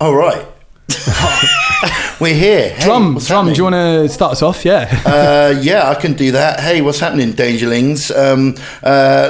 Oh, right. We're here. Hey, Drum, do you want to start us off? Yeah. Yeah, I can do that. Hey, what's happening, Dangerlings?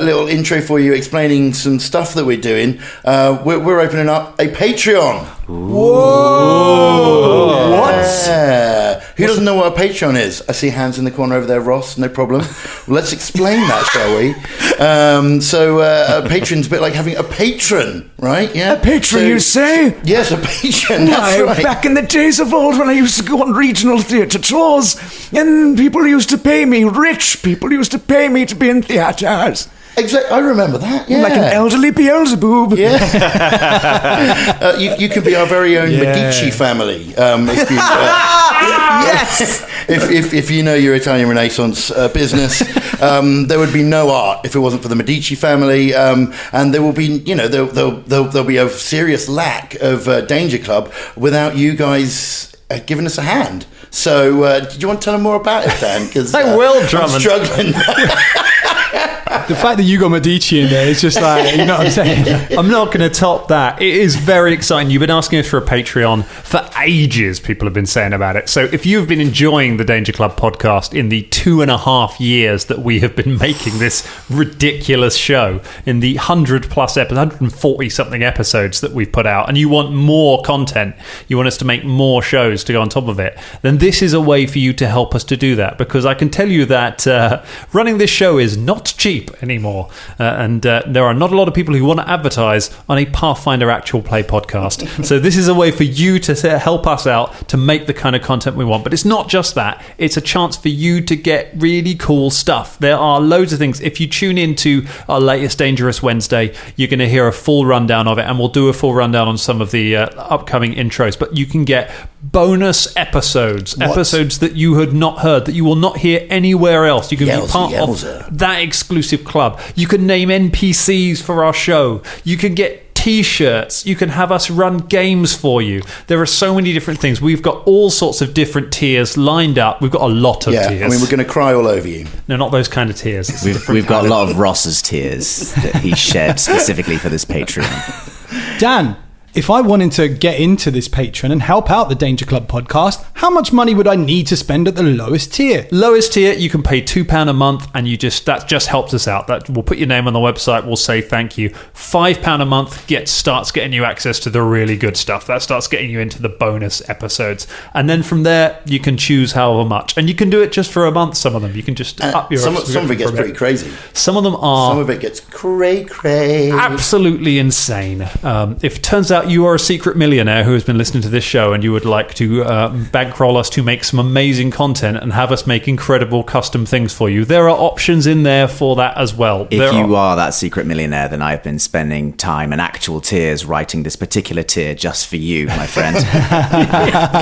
Little intro for you, explaining some stuff that we're doing. We're opening up a Patreon. Whoa! What? Yeah. Who doesn't know what a Patreon is? I see hands in the corner over there, Ross. No problem. Well, let's explain that, shall we? A patron's a bit like having a patron, right? Yeah. A patron, you say? Yes, a patron. That's right. Back in the days of old when I used to go on regional theatre tours, and people used to pay me, rich people used to pay me to be in theatres. Exactly, I remember that. Yeah, like an elderly Beelzebub. Yeah, you can be our very own Medici family. If you, Yes. If you know your Italian Renaissance business, there would be no art if it wasn't for the Medici family, and there will be, there'll be a serious lack of Danger Club without you guys giving us a hand. So, do you want to tell them more about it, Dan? Because I will, Drummond. I'm struggling. The fact that you got Medici in there is just like, you know what I'm saying? I'm not going to top that. It is very exciting. You've been asking us for a Patreon for ages. People have been saying about it. So if you've been enjoying the Danger Club podcast in the 2.5 years that we have been making this ridiculous show, in the 100 plus episodes, 140 something episodes that we've put out, and you want more content, you want us to make more shows to go on top of it, then this is a way for you to help us to do that. Because I can tell you that running this show is not cheap anymore, and there are not a lot of people who want to advertise on a Pathfinder actual play podcast. So this is a way for you to help us out to make the kind of content we want. But it's not just that, it's a chance for you to get really cool stuff. There are loads of things. If you tune into our latest Dangerous Wednesday, you're going to hear a full rundown of it, and we'll do a full rundown on some of the upcoming intros. But you can get bonus episodes that you had not heard, that you will not hear anywhere else. You can be part of that exclusive club. You can name NPCs for our show. You can get t-shirts. You can have us run games for you. There are so many different things. We've got all sorts of different tiers lined up. We've got a lot of tiers. I mean, we're going to cry all over you. No, not those kind of tiers. We've got a lot of Ross's tears that he shed specifically for this Patreon. Dan, if I wanted to get into this Patreon and help out the Danger Club podcast, how much money would I need to spend at the lowest tier? Lowest tier, you can pay £2 a month, and that just helps us out. That we'll put your name on the website. We'll say thank you. £5 a month starts getting you access to the really good stuff. That starts getting you into the bonus episodes, and then from there you can choose however much, and you can do it just for a month. Some of them you can just up your. Some of it gets pretty crazy. Some of them are. Some of it gets cray. Absolutely insane. If it turns out you are a secret millionaire who has been listening to this show and you would like to bankroll us to make some amazing content and have us make incredible custom things for you, there are options in there for that as well. If you are that secret millionaire, then I've been spending time and actual tears writing this particular tier just for you, my friend.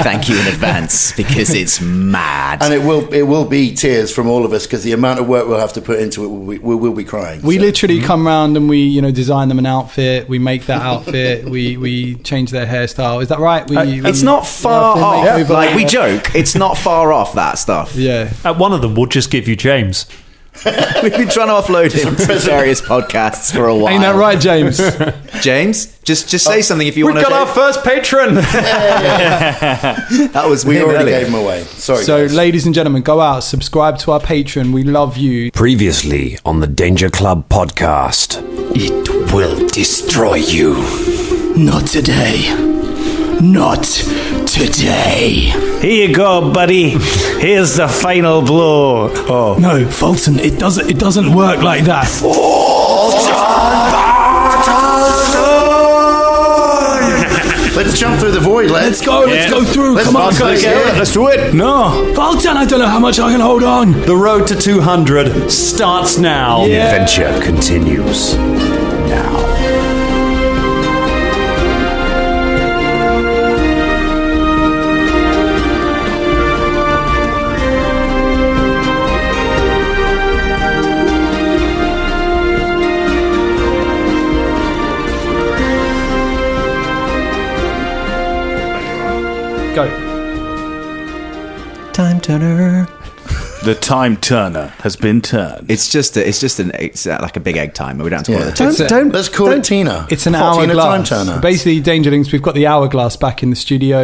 Thank you in advance, because it's mad. And it will be tears from all of us, because the amount of work we'll have to put into it, we will be crying. We literally come round and we design them an outfit, we make that outfit, we change their hairstyle. Is that right? It's not far off. Like, we joke, it's not far off that stuff. Yeah. At one of them, we'll just give you James. We've been trying to offload him to various podcasts for a while. Ain't that right, James? James, just say something if you want to. We've got our first patron. That was we weird. already gave him away. Sorry. So, guys. ladies and gentlemen, go out, subscribe to our Patreon. We love you. Previously on the Danger Club podcast. It will destroy you. Not today. Not today. Here you go, buddy. Here's the final blow. Oh no, Fulton! It doesn't work like that. Let's jump through the void. Let's go through. Come on, guys. Let's do it. No, Fulton, I don't know how much I can hold on. The road to 200 starts now. The adventure continues now. Go. Time turner. The time turner has been turned. It's like a big egg timer. We don't have to call it a Let's call it Tina. It's an Hot Tina hourglass. time turner. Basically, Dangerlings, we've got the hourglass back in the studio.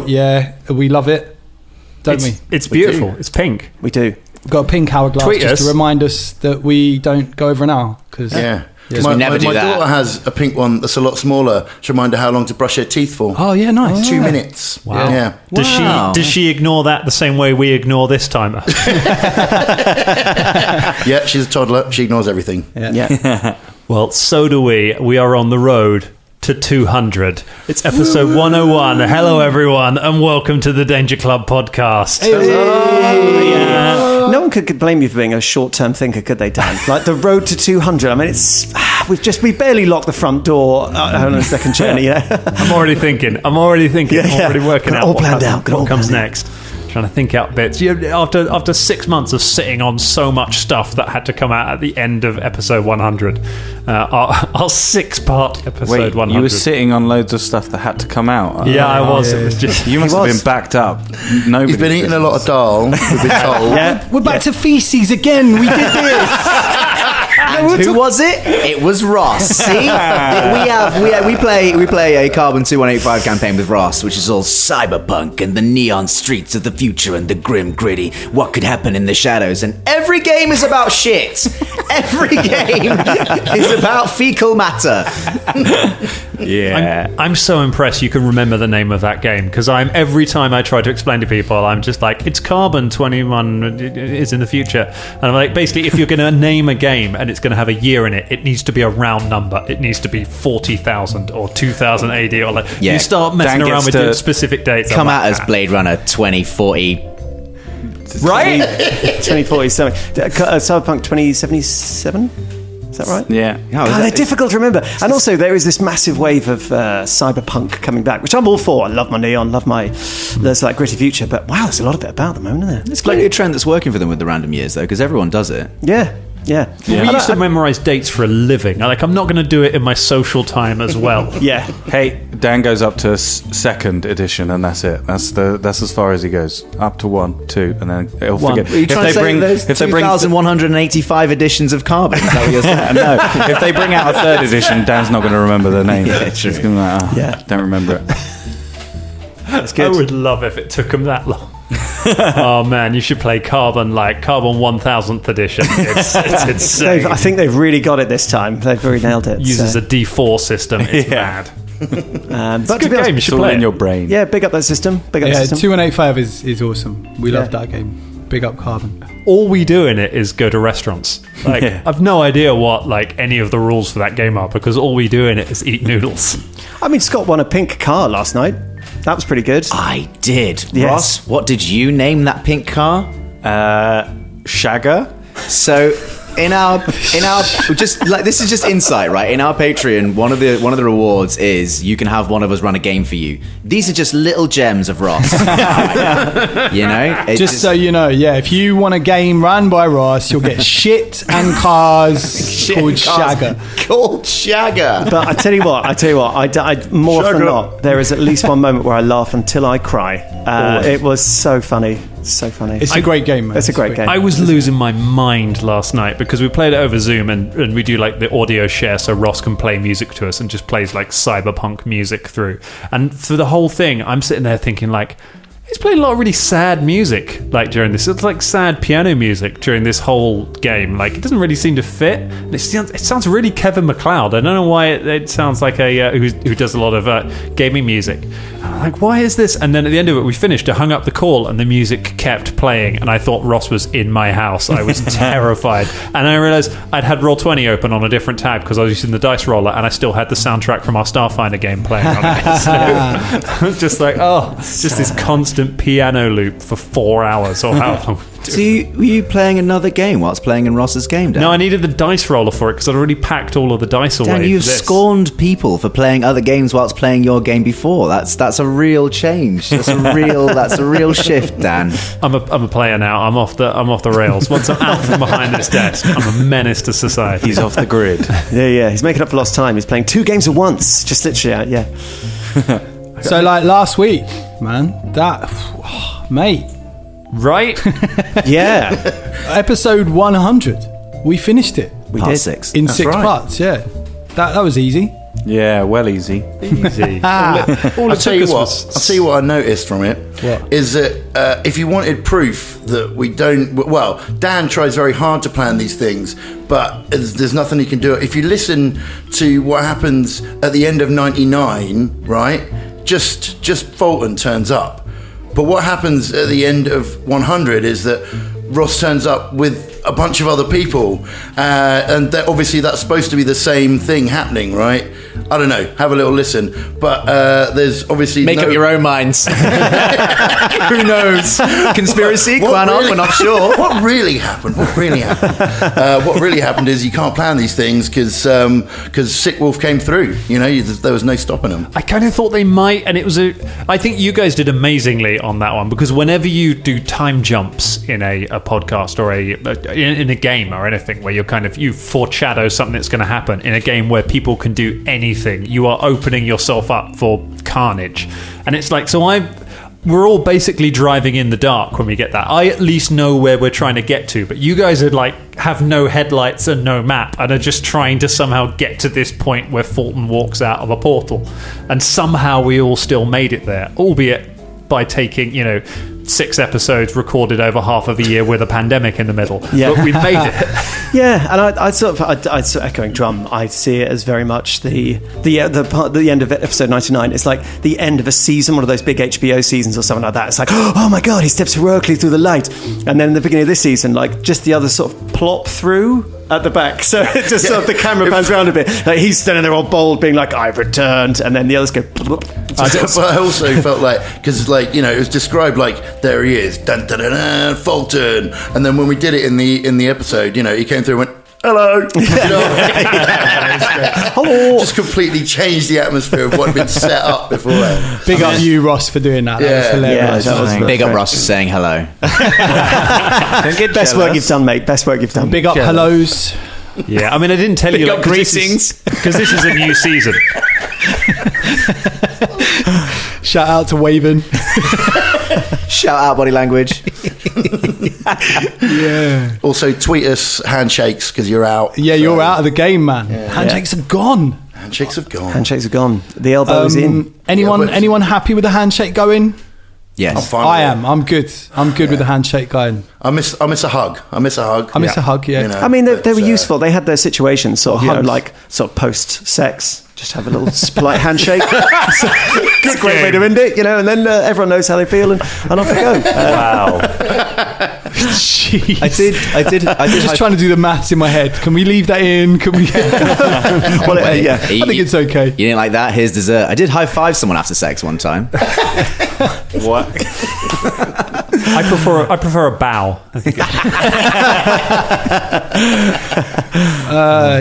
Yeah, we love it, don't we? It's beautiful. It's pink. We do. We've got a pink hourglass Tweet just us. to remind us that we don't go over an hour. Cause, Yeah. Because we never do my that. daughter has a pink one that's a lot smaller to remind her how long to brush her teeth for. Oh, yeah, nice. 2 minutes. Wow. Yeah. Does she ignore that the same way we ignore this timer? Yeah, she's a toddler. She ignores everything. Yeah. Well, so do we. We are on the road to 200. It's episode 101. Hello, everyone, and welcome to the Danger Club podcast. No one could blame you for being a short-term thinker, could they, Dan? Like the road to 200. I mean, it's we barely locked the front door on a second journey. You know? I'm already thinking. I'm already working out all planned out. what comes next. Trying to think out bits. After 6 months of sitting on so much stuff that had to come out at the end of episode 100, our 6-part episode 100. You were sitting on loads of stuff that had to come out. Yeah, I was. It was just You must have been backed up. He's been eating a lot of dal, we've been told. We're back to feces again. We did this. Who was it? It was Ross. See, we play a Carbon 2185 campaign with Ross, which is all cyberpunk and the neon streets of the future and the grim gritty. What could happen in the shadows? And every game is about shit. Every game is about fecal matter. Yeah. I'm so impressed you can remember the name of that game, because every time I try to explain to people, I'm just like, it's Carbon 21 is in the future, and I'm like, basically, if you're going to name a game and it's going to have a year in it, it needs to be a round number. It needs to be 40,000 or 2000 AD, or like you start messing Dan around gets with to specific dates. Come out as Blade Runner 2040. right? 2047. Cyberpunk 2077? Is that right? Yeah. They're difficult to remember. And also, there is this massive wave of cyberpunk coming back, which I'm all for. I love my neon, there's that gritty future. But wow, there's a lot of it about the moment, isn't there? It's clearly a trend that's working for them with the random years, though, because everyone does it. Yeah. We used to memorize dates for a living. I'm not going to do it in my social time as well. Yeah. Hey, Dan goes up to second edition, and that's it. That's as far as he goes. Up to 1, 2, and then he'll forget. Are you trying to say there's 2,185 editions of Carbon? Is that what you're saying? No, if they bring out a third edition, Dan's not going to remember the name. Yeah, true. He's going to be like, don't remember it. That's good. I would love if it took them that long. Oh man, you should play Carbon 1000th edition. It's insane. I think they've really got it this time. They've really nailed it. Uses a D4 system. It's mad. But It's a good game. You It's should all play in it. your brain. Yeah, big up that system. Big up the system. 2185 is awesome. We love that game. Big up Carbon. All we do in it is go to restaurants. I've no idea what any of the rules for that game are, because all we do in it is eat noodles. I mean, Scott won a pink car last night. That was pretty good. I did. Yes. Ross, what did you name that pink car? Shagger? So in our this is just insight, right? In our Patreon, one of the rewards is you can have one of us run a game for you. These are just little gems of Ross. You know? Just so you know, if you want a game run by Ross, you'll get shit and cars called Shagger. Called Shagger. But I tell you what, I more often than not, there is at least one moment where I laugh until I cry. It was so funny. So funny. It's a great game, man. It's a great game. I was losing my mind last night because we played it over Zoom and we do the audio share so Ross can play music to us and just plays cyberpunk music through. And for the whole thing, I'm sitting there thinking he's played a lot of really sad music during this. It's sad piano music during this whole game. It doesn't really seem to fit. And it sounds really Kevin Macleod. I don't know why it sounds like a who does a lot of gaming music. I'm why is this? And then at the end of it, we finished. I hung up the call and the music kept playing. And I thought Ross was in my house. I was terrified. And I realised I'd had Roll20 open on a different tab because I was using the dice roller, and I still had the soundtrack from our Starfinder game playing on it. So I was just just this constant piano loop for 4 hours or how long. So were you playing another game whilst playing in Ross's game, Dan? No, I needed the dice roller for it because I'd already packed all of the dice away. Dan, you've scorned people for playing other games whilst playing your game before. That's a real change. That's a real shift, Dan. I'm a player now. I'm off the rails. Once I'm out from behind this desk, I'm a menace to society. He's off the grid. Yeah. He's making up for lost time. He's playing 2 games at once. Just literally, yeah. So last week, man, mate, Right? Yeah, Episode 100. We finished it we Part did. 6. in That's 6 right. parts. Yeah, that was easy. Yeah, well easy. Easy. I'll tell you what I noticed from it is What? that if you wanted proof that we don't, well, Dan tries very hard to plan these things, but there's nothing he can do. If you listen to what happens at the end of 99, right? Just Fulton turns up, but what happens at the end of 100 is that Ross turns up with a bunch of other people, and obviously that's supposed to be the same thing happening, right? I don't know. Have a little listen, but there's obviously Make up your own minds. Who knows? Conspiracy? QAnon? We're not sure. What really happened? What really happened is you can't plan these things because Sickwolf came through. You know, there was no stopping them. I kind of thought they might, and I think you guys did amazingly on that one, because whenever you do time jumps in a podcast or in a game or anything where you foreshadow something that's going to happen in a game where people can do anything, you are opening yourself up for carnage. And it's like, we're all basically driving in the dark when we get that. I at least know where we're trying to get to, but you guys are have no headlights and no map and are just trying to somehow get to this point where Fulton walks out of a portal, and somehow we all still made it there, albeit by taking 6 episodes recorded over half of a year with a pandemic in the middle. Yeah. But we made it. Yeah, and I'd sort of echoing Drum. I see it as very much the end of episode 99. It's like the end of a season, one of those big HBO seasons or something like that. It's like, oh my god, he steps heroically through the light, and then in the beginning of this season, just the other sort of plop through at the back. So it just sort of the camera pans around a bit. Like he's standing there all bold, being like, "I've returned," and then the others go. But I also felt because it was described like there he is, dun, dun, dun, dun, Fulton, and then when we did it in the episode, he came through and went, hello. Hello. Just completely changed the atmosphere of what had been set up beforehand. Big up you, Ross, for doing that. That was hilarious. that was Big up Ross for saying hello. Don't get Best jealous. work you've done, mate. Best work you've done. Big up hellos. Yeah, I mean, I didn't tell you up greetings. because this is a new season. Shout out to Waven. Shout out body language. Yeah. Also, tweet us handshakes because you're out. Yeah, you're out of the game, man. Handshakes are gone. Handshakes have gone. Handshakes are gone. The elbow is in. Anyone happy with the handshake going? Yes. I'm fine. I am. I'm good. I'm good with the handshake going. I miss a hug. I miss a hug. I miss a hug, yeah. I mean, they were useful. They had their situations, sort of post-sex. Just have a little polite handshake. It's a great way to end it, and then everyone knows how they feel, and off we go. Wow. Jeez. I did. I'm just trying to do the maths in my head. Can we leave that in? Can we? Yeah. I think it's okay. You didn't like that? Here's dessert. I did high five someone after sex one time. What? I prefer a bow. I think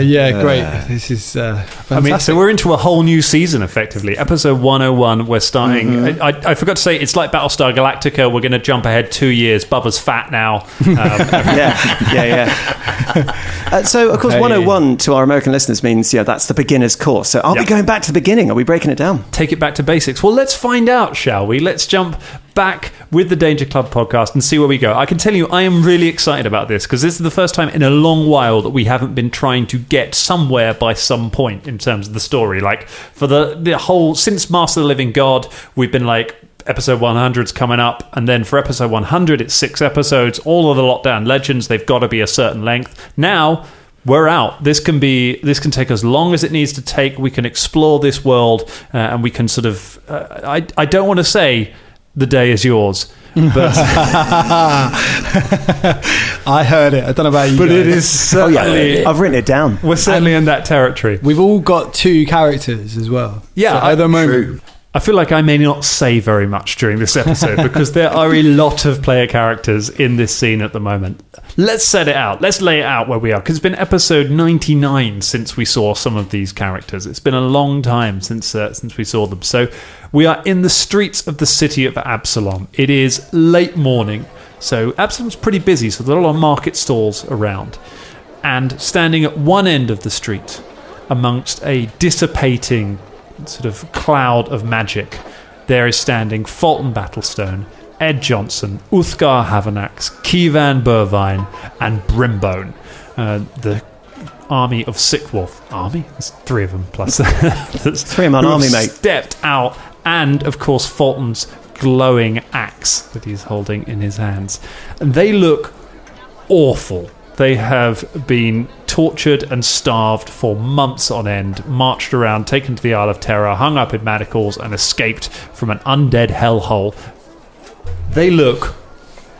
Yeah, great. This is fantastic. I mean, so we're into a whole new season, effectively. Episode 101, we're starting... I forgot to say, it's like Battlestar Galactica. We're going to jump ahead 2 years. Bubba's fat now. So, of course, 101 to our American listeners means, that's the beginner's course. So are we going back to the beginning? Are we breaking it down? Take it back to basics. Well, let's find out, shall we? Let's jump back with the Danger Club podcast and see where we go. I can tell you, I am really excited about this because this is the first time in a long while that we haven't been trying to get somewhere by some point in terms of the story. Like, for the whole... Since Master of the Living God, we've been like... Episode 100's coming up, and then for episode 100 it's 6 episodes, all of the Lockdown Legends. They've got to be a certain length. Now we're out. This can take as long as it needs to take. We can explore this world, and we can sort of I don't want to say the day is yours, but I heard it. I don't know about you, but guys. it is certainly, I've written it down. we're certainly in that territory. We've all got 2 characters as well. Yeah, So at the moment. I feel like I may not say very much during this episode because there are a lot of player characters in this scene at the moment. Let's set it out. Let's lay it out where we are, because it's been episode 99 since we saw some of these characters. It's been a long time since we saw them. So we are in the streets of the city of Absalom. It is late morning, so Absalom's pretty busy, so there are a lot of market stalls around. And standing at one end of the street, amongst a dissipating sort of cloud of magic, there is standing Fulton Battlestone, Ed Johnson, Uthgar Havernax, Kevan Burvine, and Brimbone. The army of Sickwolf. Army? There's 3 of them plus. There's 3-man army, mate. Stepped out, and of course Fulton's glowing axe that he's holding in his hands. And they look awful. They have been tortured and starved for months on end, marched around, taken to the Isle of Terror, hung up in manacles, and escaped from an undead hellhole. They look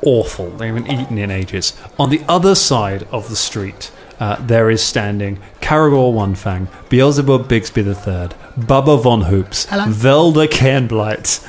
awful. They haven't eaten in ages. On the other side of the street, there is standing Caragor Onefang, Beelzebub Bigsby III, Bubba Von Hoops, Velda Cairnblight,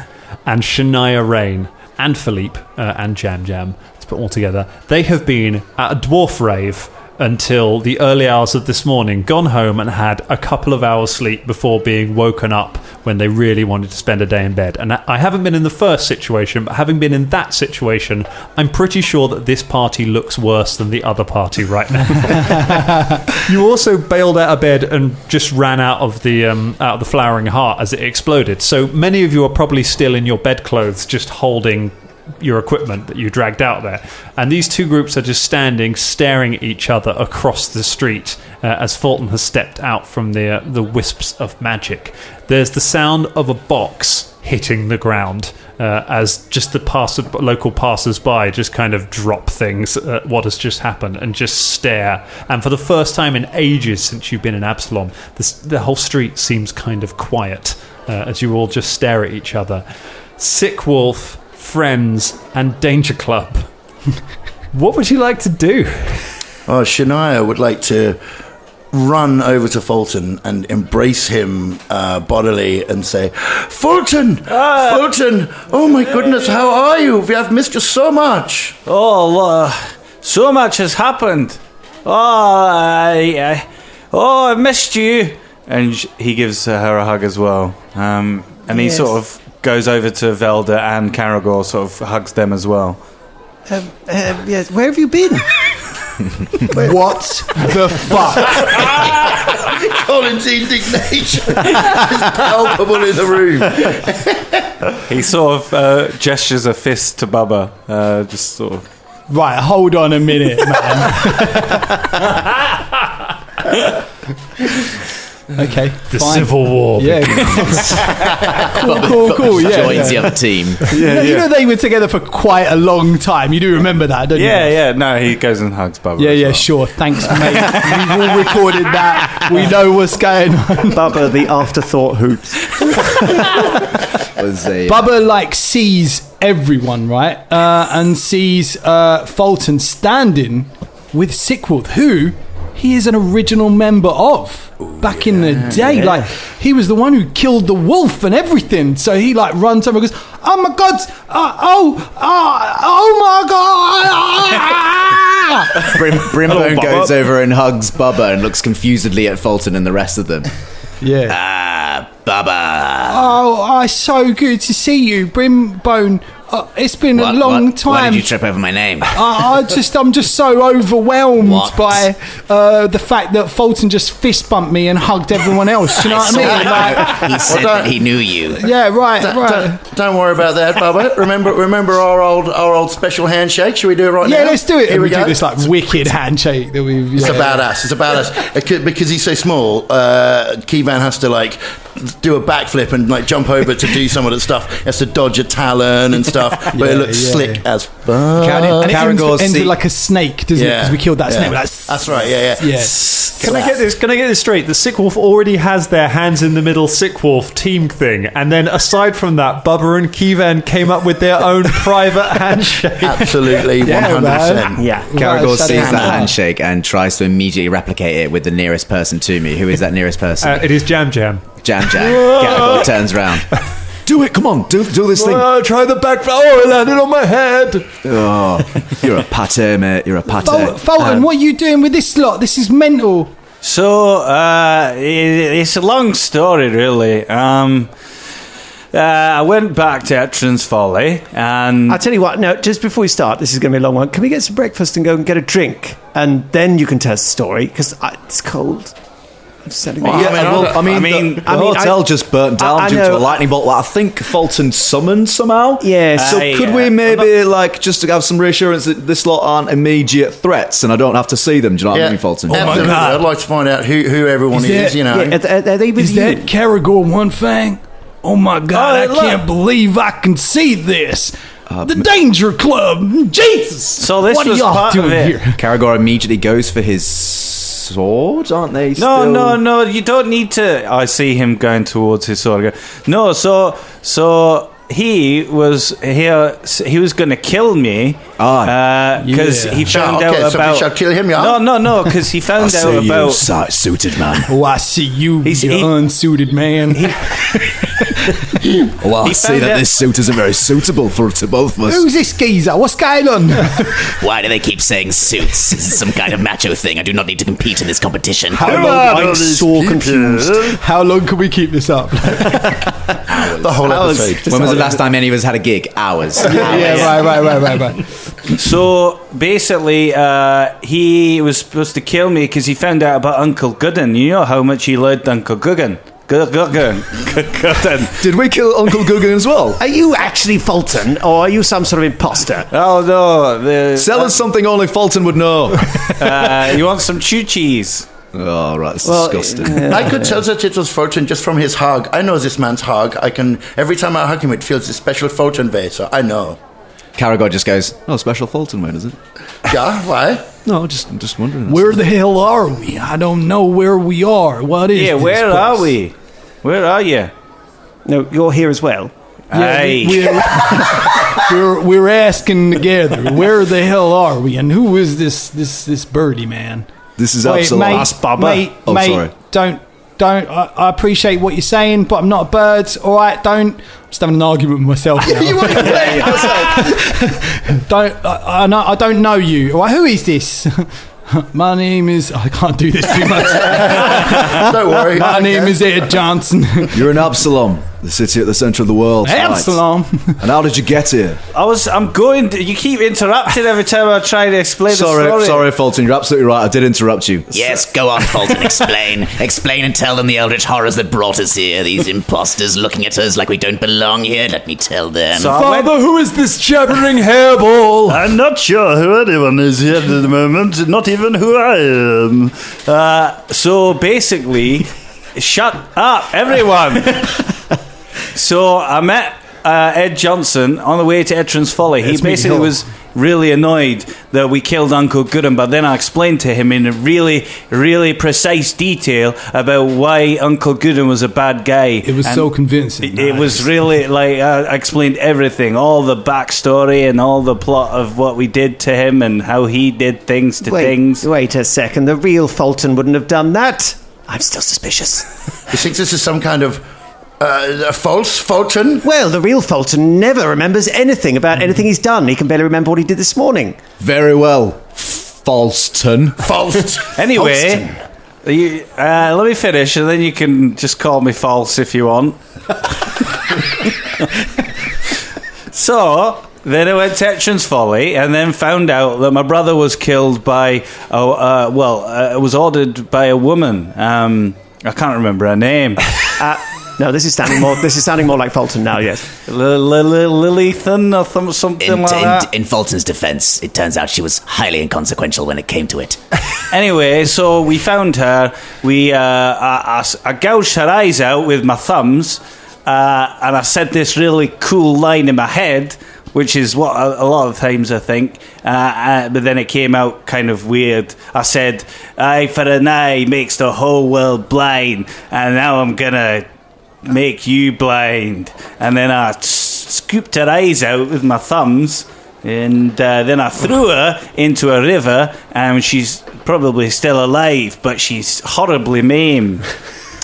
and Shania Rain, and Philippe, and Jam Jam. Let's put them all together. They have been at a dwarf rave until the early hours of this morning, gone home and had a couple of hours sleep before being woken up when they really wanted to spend a day in bed. And I haven't been in the first situation, but having been in that situation, I'm pretty sure that this party looks worse than the other party right now. You also bailed out of bed and just ran out of the Flowering Heart as it exploded. So many of you are probably still in your bedclothes, just holding your equipment that you dragged out there, and these two groups are just standing staring at each other across the street as Fulton has stepped out from the wisps of magic. There's the sound of a box hitting the ground as just the local passers-by just kind of drop things at what has just happened and just stare. And for the first time in ages since you've been in Absalom, the whole street seems kind of quiet as you all just stare at each other. Sickwolf, Friends, and Danger Club. What would you like to do? Oh, Shania would like to run over to Fulton and embrace him bodily and say, Fulton! Fulton! Oh my goodness, how are you? I've missed you so much. So much has happened. I've missed you. And he gives her a hug as well. And he sort of goes over to Velda and Caragor, sort of hugs them as well. Yes. Where have you been? What the fuck? Colin's indignation is palpable in the room. He sort of gestures a fist to Bubba, just sort of. Right, hold on a minute, man. Okay, the fine. Civil War. Yeah. cool. Yeah, joins the other team. You know they were together for quite a long time. You do remember that, don't you? Yeah. No, he goes and hugs Bubba. Yeah, sure. Thanks, mate. We've all recorded that. We know what's going on. Bubba, the afterthought hoops. Bubba sees everyone, right? And sees Fulton standing with Sickwolf, who he is an original member of. Back in the day, he was the one who killed the wolf and everything. So he runs over and goes, "Oh my god! Oh my god!" Brimbone goes over and hugs Bubba and looks confusedly at Fulton and the rest of them. Yeah. Bubba. Oh, it's so good to see you, Brimbone. It's been a long time. Why did you trip over my name? I'm just so overwhelmed by the fact that Fulton just fist bumped me and hugged everyone else. Do you know what I mean? He said that he knew you. Yeah, right. Don't worry about that, Bubba. Remember our old special handshake? Should we do it right now? Yeah, let's do it. Here we go. Do this wicked handshake that we've. It's about us. It's about us. Because he's so small, Kevan has to do a backflip and jump over to do some of the stuff. He has to dodge a talon and stuff, but it looks slick as fuck. And it ends with like a snake, doesn't it? Because we killed that snake. That's right. Yeah. Can I get this straight? The Sickwolf already has their hands in the middle Sickwolf team thing, and then aside from that, Bubba and Kevan came up with their own private handshake. Absolutely, 100%. Yeah, Caragor sees that handshake and tries to immediately replicate it with the nearest person to me. Who is that nearest person? It is Jam Jam. Jam Jam. Caragor turns around. Do it, come on, do this thing. Try the back. Oh, it landed on my head. Oh, you're a patter, mate. You're a patter. Fulton, what are you doing with this lot? This is mental. So, it's a long story, really. I went back to Etrin's Folly, and I'll tell you what, no, just before we start, this is going to be a long one. Can we get some breakfast and go and get a drink? And then you can tell us the story, because it's cold. Setting The hotel just burnt down I due know. to a lightning bolt that I think Fulton summoned somehow. Yes. So could we maybe, just to have some reassurance that this lot aren't immediate threats and I don't have to see them? Do you know what I mean, Fulton? Absolutely. I'd like to find out who everyone is, you know. Are they with Is you? that Caragor One Fang? Oh my God, Oh, I can't believe I can see this. The Danger Club. Jesus. So this what was are y'all part of doing it. here? Caragor immediately goes for his sword, aren't they? No, you don't need to. I see him going towards his sword. No, so he was here. He was going to kill me because he found out so about. we shall kill him, yeah? No, because he found out about. suited man. Oh, I see you, you unsuited man. Well, I see that this suit isn't very suitable to both of us. Who's this geezer? What's going on? Why do they keep saying suits? Is this some kind of macho thing? I do not need to compete in this competition. I'm so confused. How long can we keep this up? The whole episode. When was the last time any of us had a gig? Hours. Yeah, right. So basically, he was supposed to kill me because he found out about Uncle Gooden. You know how much he loved Uncle Gooden. Gooden. Did we kill Uncle Guggen as well? Are you actually Fulton, or are you some sort of imposter? Oh no! Sell us something only Fulton would know. You want some chew cheese? Oh, right, it's disgusting. I could tell that it was Fulton just from his hug. I know this man's hug. Every time I hug him, it feels a special Fulton way, so I know. Caragor just goes, special Fulton way, does it? Yeah, why? No, just wondering. Where the hell are we? I don't know where we are. What is this where place? are we? Where are you? No, you're here as well. We're asking together. Where the hell are we? And who is this birdie man? This is Wait, Absalom. mate, sorry. don't. I appreciate what you're saying, but I'm not a bird. All right, don't. I'm just having an argument with myself now. I don't know you. All right, who is this? My name is. I can't do this too much. Don't worry. My name is Ed Johnson. You're in Absalom, the city at the centre of the world. Absalom. Right. And how did you get here? I'm going to... You keep interrupting every time I try to explain the story. Sorry, Fulton, you're absolutely right. I did interrupt you. Yes, go on, Fulton, explain. Explain and tell them the eldritch horrors that brought us here. These imposters looking at us like we don't belong here. Let me tell them. Father, who is this jabbering hairball? I'm not sure who anyone is here at the moment, not even who I am. So basically, shut up, everyone. So I met Ed Johnson on the way to Etran's Folly. He basically was really annoyed that we killed Uncle Gooden, but then I explained to him in a really, really precise detail about why Uncle Gooden was a bad guy. It was so convincing. It was really like I explained everything, all the backstory and all the plot of what we did to him and how he did things to things. Wait a second. The real Fulton wouldn't have done that. I'm still suspicious. You think this is some kind of a false Fulton? Well, the real Fulton never remembers anything about anything he's done. He can barely remember what he did this morning. Very well, Falston. Anyway, let me finish, and then you can just call me false if you want. So then I went to Etran's Folly, and then found out that my brother was killed by was ordered by a woman. I can't remember her name. No, this is sounding more like Fulton now. Yes, Lilithan or something like that. In Fulton's defense, it turns out she was highly inconsequential when it came to it. Anyway, so we found her. I gouged her eyes out with my thumbs, and I said this really cool line in my head, which is what a lot of times I think, but then it came out kind of weird. I said, "Eye for an eye makes the whole world blind, and now I'm gonna make you blind." And then I scooped her eyes out with my thumbs, and then I threw her into a river, and she's probably still alive, but she's horribly maimed.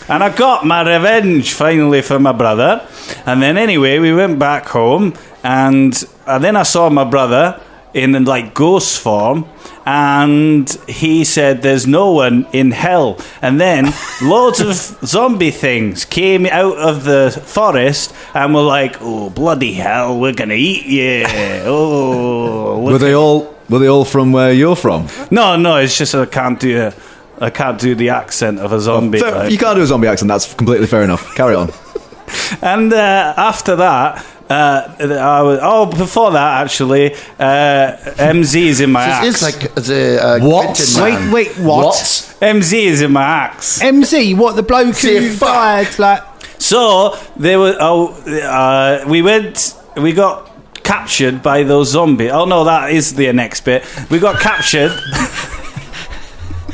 And I got my revenge finally for my brother. And then anyway, we went back home, and then I saw my brother in like ghost form, and he said there's no one in hell. And then loads of zombie things came out of the forest and were like, "Oh, bloody hell, we're gonna eat you." Oh, Were they all from where you're from? No, it's just I can't do I can't do the accent of a zombie. You can't do a zombie accent. That's completely fair enough. Carry on. And after that, before that, actually, MZ is in my axe. It's like the What? Wait, what? MZ is in my axe. MZ, what, the bloke who died? Like, So they were. We got captured by those zombies. Oh no, that is the next bit. We got captured.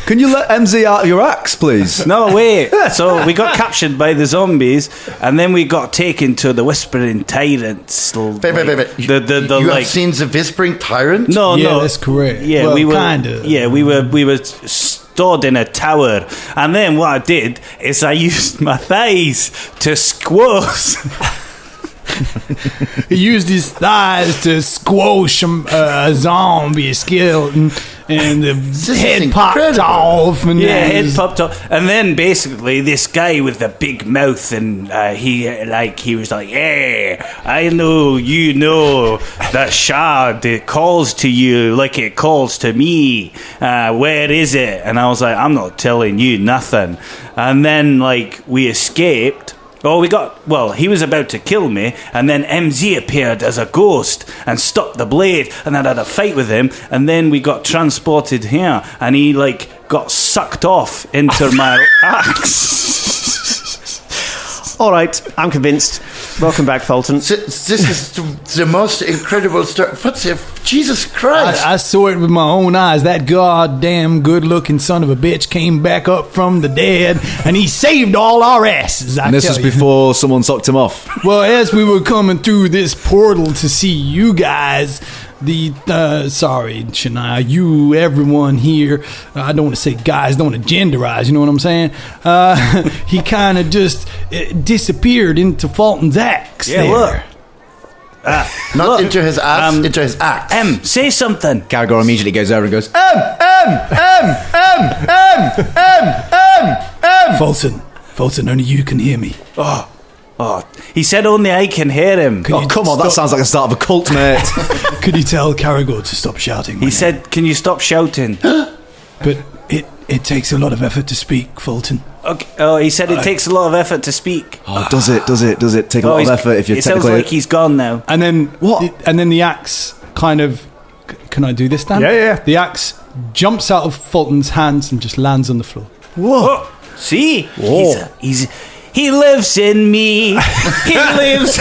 Can you let MZ out of your axe, please? No, wait. So we got captured by the zombies, and then we got taken to the Whispering Tyrants. You have scenes of Whispering Tyrant? No, that's correct. Yeah, well, we were kinda. Yeah, we were stored in a tower, and then what I did is I used my thighs to squash. He used his thighs to squash a zombie skeleton, and the head popped off. And head popped off. And then basically this guy with the big mouth, and he was like, "Hey, I know you know that shard. It calls to you like it calls to me. Where is it?" And I was like, "I'm not telling you nothing." And then we escaped. He was about to kill me, and then MZ appeared as a ghost and stopped the blade, and I had a fight with him, and then we got transported here, and he got sucked off into my axe. All right, I'm convinced. Welcome back, Fulton. This is the most incredible story. Jesus Christ! I saw it with my own eyes. That goddamn good-looking son of a bitch came back up from the dead, and he saved all our asses. And this was before someone sucked him off. Well, as we were coming through this portal to see you guys, sorry, Shania, everyone here, I don't want to say guys, don't want to genderize, you know what I'm saying? He kind of just disappeared into Fulton's axe. Yeah, there. Look. Into his axe, into his axe. Say something. Caragor immediately goes over and goes, Fulton, only you can hear me. Oh, he said only I can hear him. Come on, that sounds like the start of a cult, mate. Could you tell Caragor to stop shouting? He said, "Can you stop shouting?" But it takes a lot of effort to speak, Fulton. Okay. Oh, he said it takes a lot of effort to speak. Oh, does it take a lot of effort if you're technically... It sounds like he's gone now. And then and then the axe kind of... Can I do this, Dan? Yeah. The axe jumps out of Fulton's hands and just lands on the floor. Whoa. See? Whoa. He lives in me. He lives...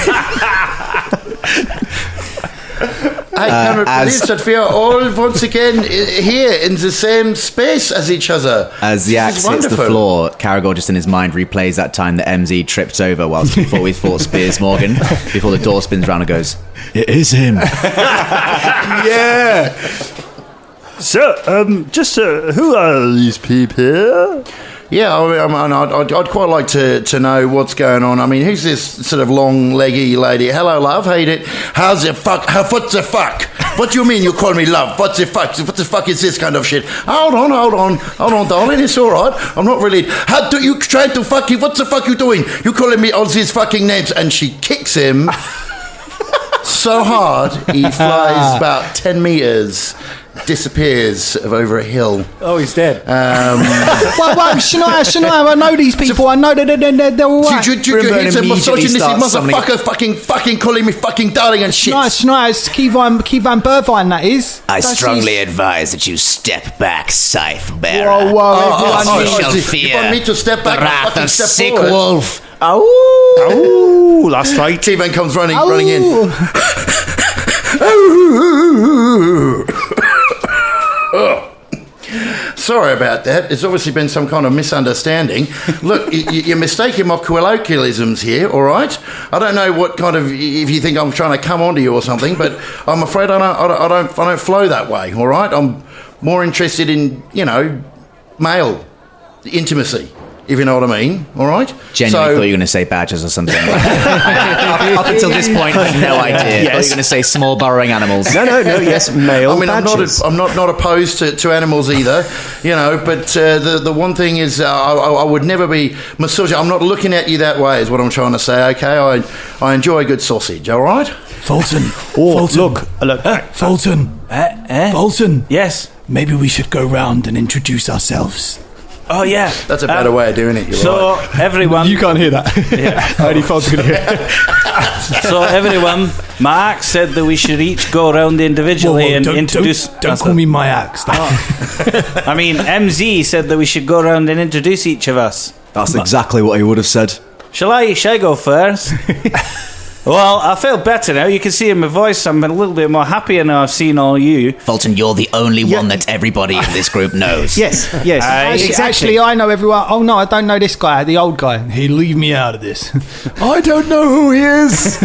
I cannot believe that we are all once again here in the same space as each other. As the axe hits the floor, Caragor just in his mind replays that time that MZ tripped over before we fought Spears Morgan, before the door spins round and goes, "It is him." Yeah. So, who are these people here? Yeah, I'd quite like to know what's going on. I mean, who's this sort of long leggy lady? Hello, love. Hate it. How's the fuck? What the fuck? What do you mean you call me love? What the fuck? What the fuck is this kind of shit? Hold on, darling. It's all right. I'm not really. How do you trying to fuck you? What the fuck you doing? You calling me all these fucking names? And she kicks him so hard he flies about 10 meters. Disappears over a hill. Oh, he's dead. Well, Shania, I know these people. I know that they're all right. He's a misogynistic motherfucker fucking calling me fucking darling and shit. Shania, it's Keyvan Burvine, that is. I strongly advise that you step back, scythe bearer. Whoa, you shall fear you want me to step back? the wrath of step Sickwolf. Oh, that's right. Keyvan comes running in. Sorry about that. There's obviously been some kind of misunderstanding. Look, you're mistaking my colloquialisms here, all right? I don't know what kind of, if you think I'm trying to come onto you or something, but I'm afraid I don't flow that way, all right? I'm more interested in, male intimacy, if you know what I mean, all right? Genuinely thought you were going to say badgers or something. Up until this point, I had no idea. Yes. I thought you were going to say small burrowing animals. No, yes, male badgers. I'm not opposed to animals either, but the one thing is I would never be misogynist. I'm not looking at you that way is what I'm trying to say, okay? I enjoy a good sausage, all right? Fulton. Look. Fulton. Eh? Fulton. Yes? Maybe we should go round and introduce ourselves. Oh, yeah. That's a better way of doing it. You're So, right. everyone... You can't hear that. Only Fulton can hear it. So, everyone, my axe said that we should each go around individually and introduce... Don't call me my axe. I mean, MZ said that we should go around and introduce each of us. That's exactly what he would have said. Shall I go first? Well, I feel better now. You can see in my voice I'm a little bit more happier now I've seen all you. Fulton, you're the only one that everybody in this group knows. Yes. Actually, I know everyone. Oh, no, I don't know this guy, the old guy. He'll leave me out of this. I don't know who he is.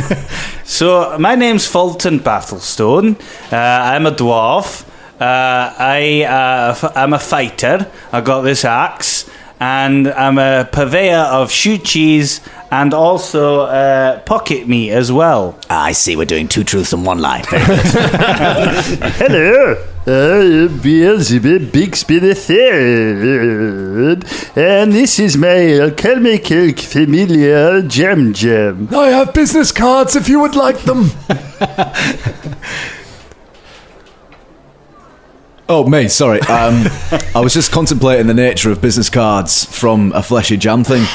So, my name's Fulton Battlestone. I'm a dwarf. I'm a fighter. I got this axe. And I'm a purveyor of shoe cheese and also pocket meat as well. I see, we're doing 2 truths and 1 lie. Very good. Hello, Beelzebub Bixby III, and this is my alchemical familiar Jam Jam. I have business cards if you would like them. Oh, me, sorry. I was just contemplating the nature of business cards from a fleshy jam thing.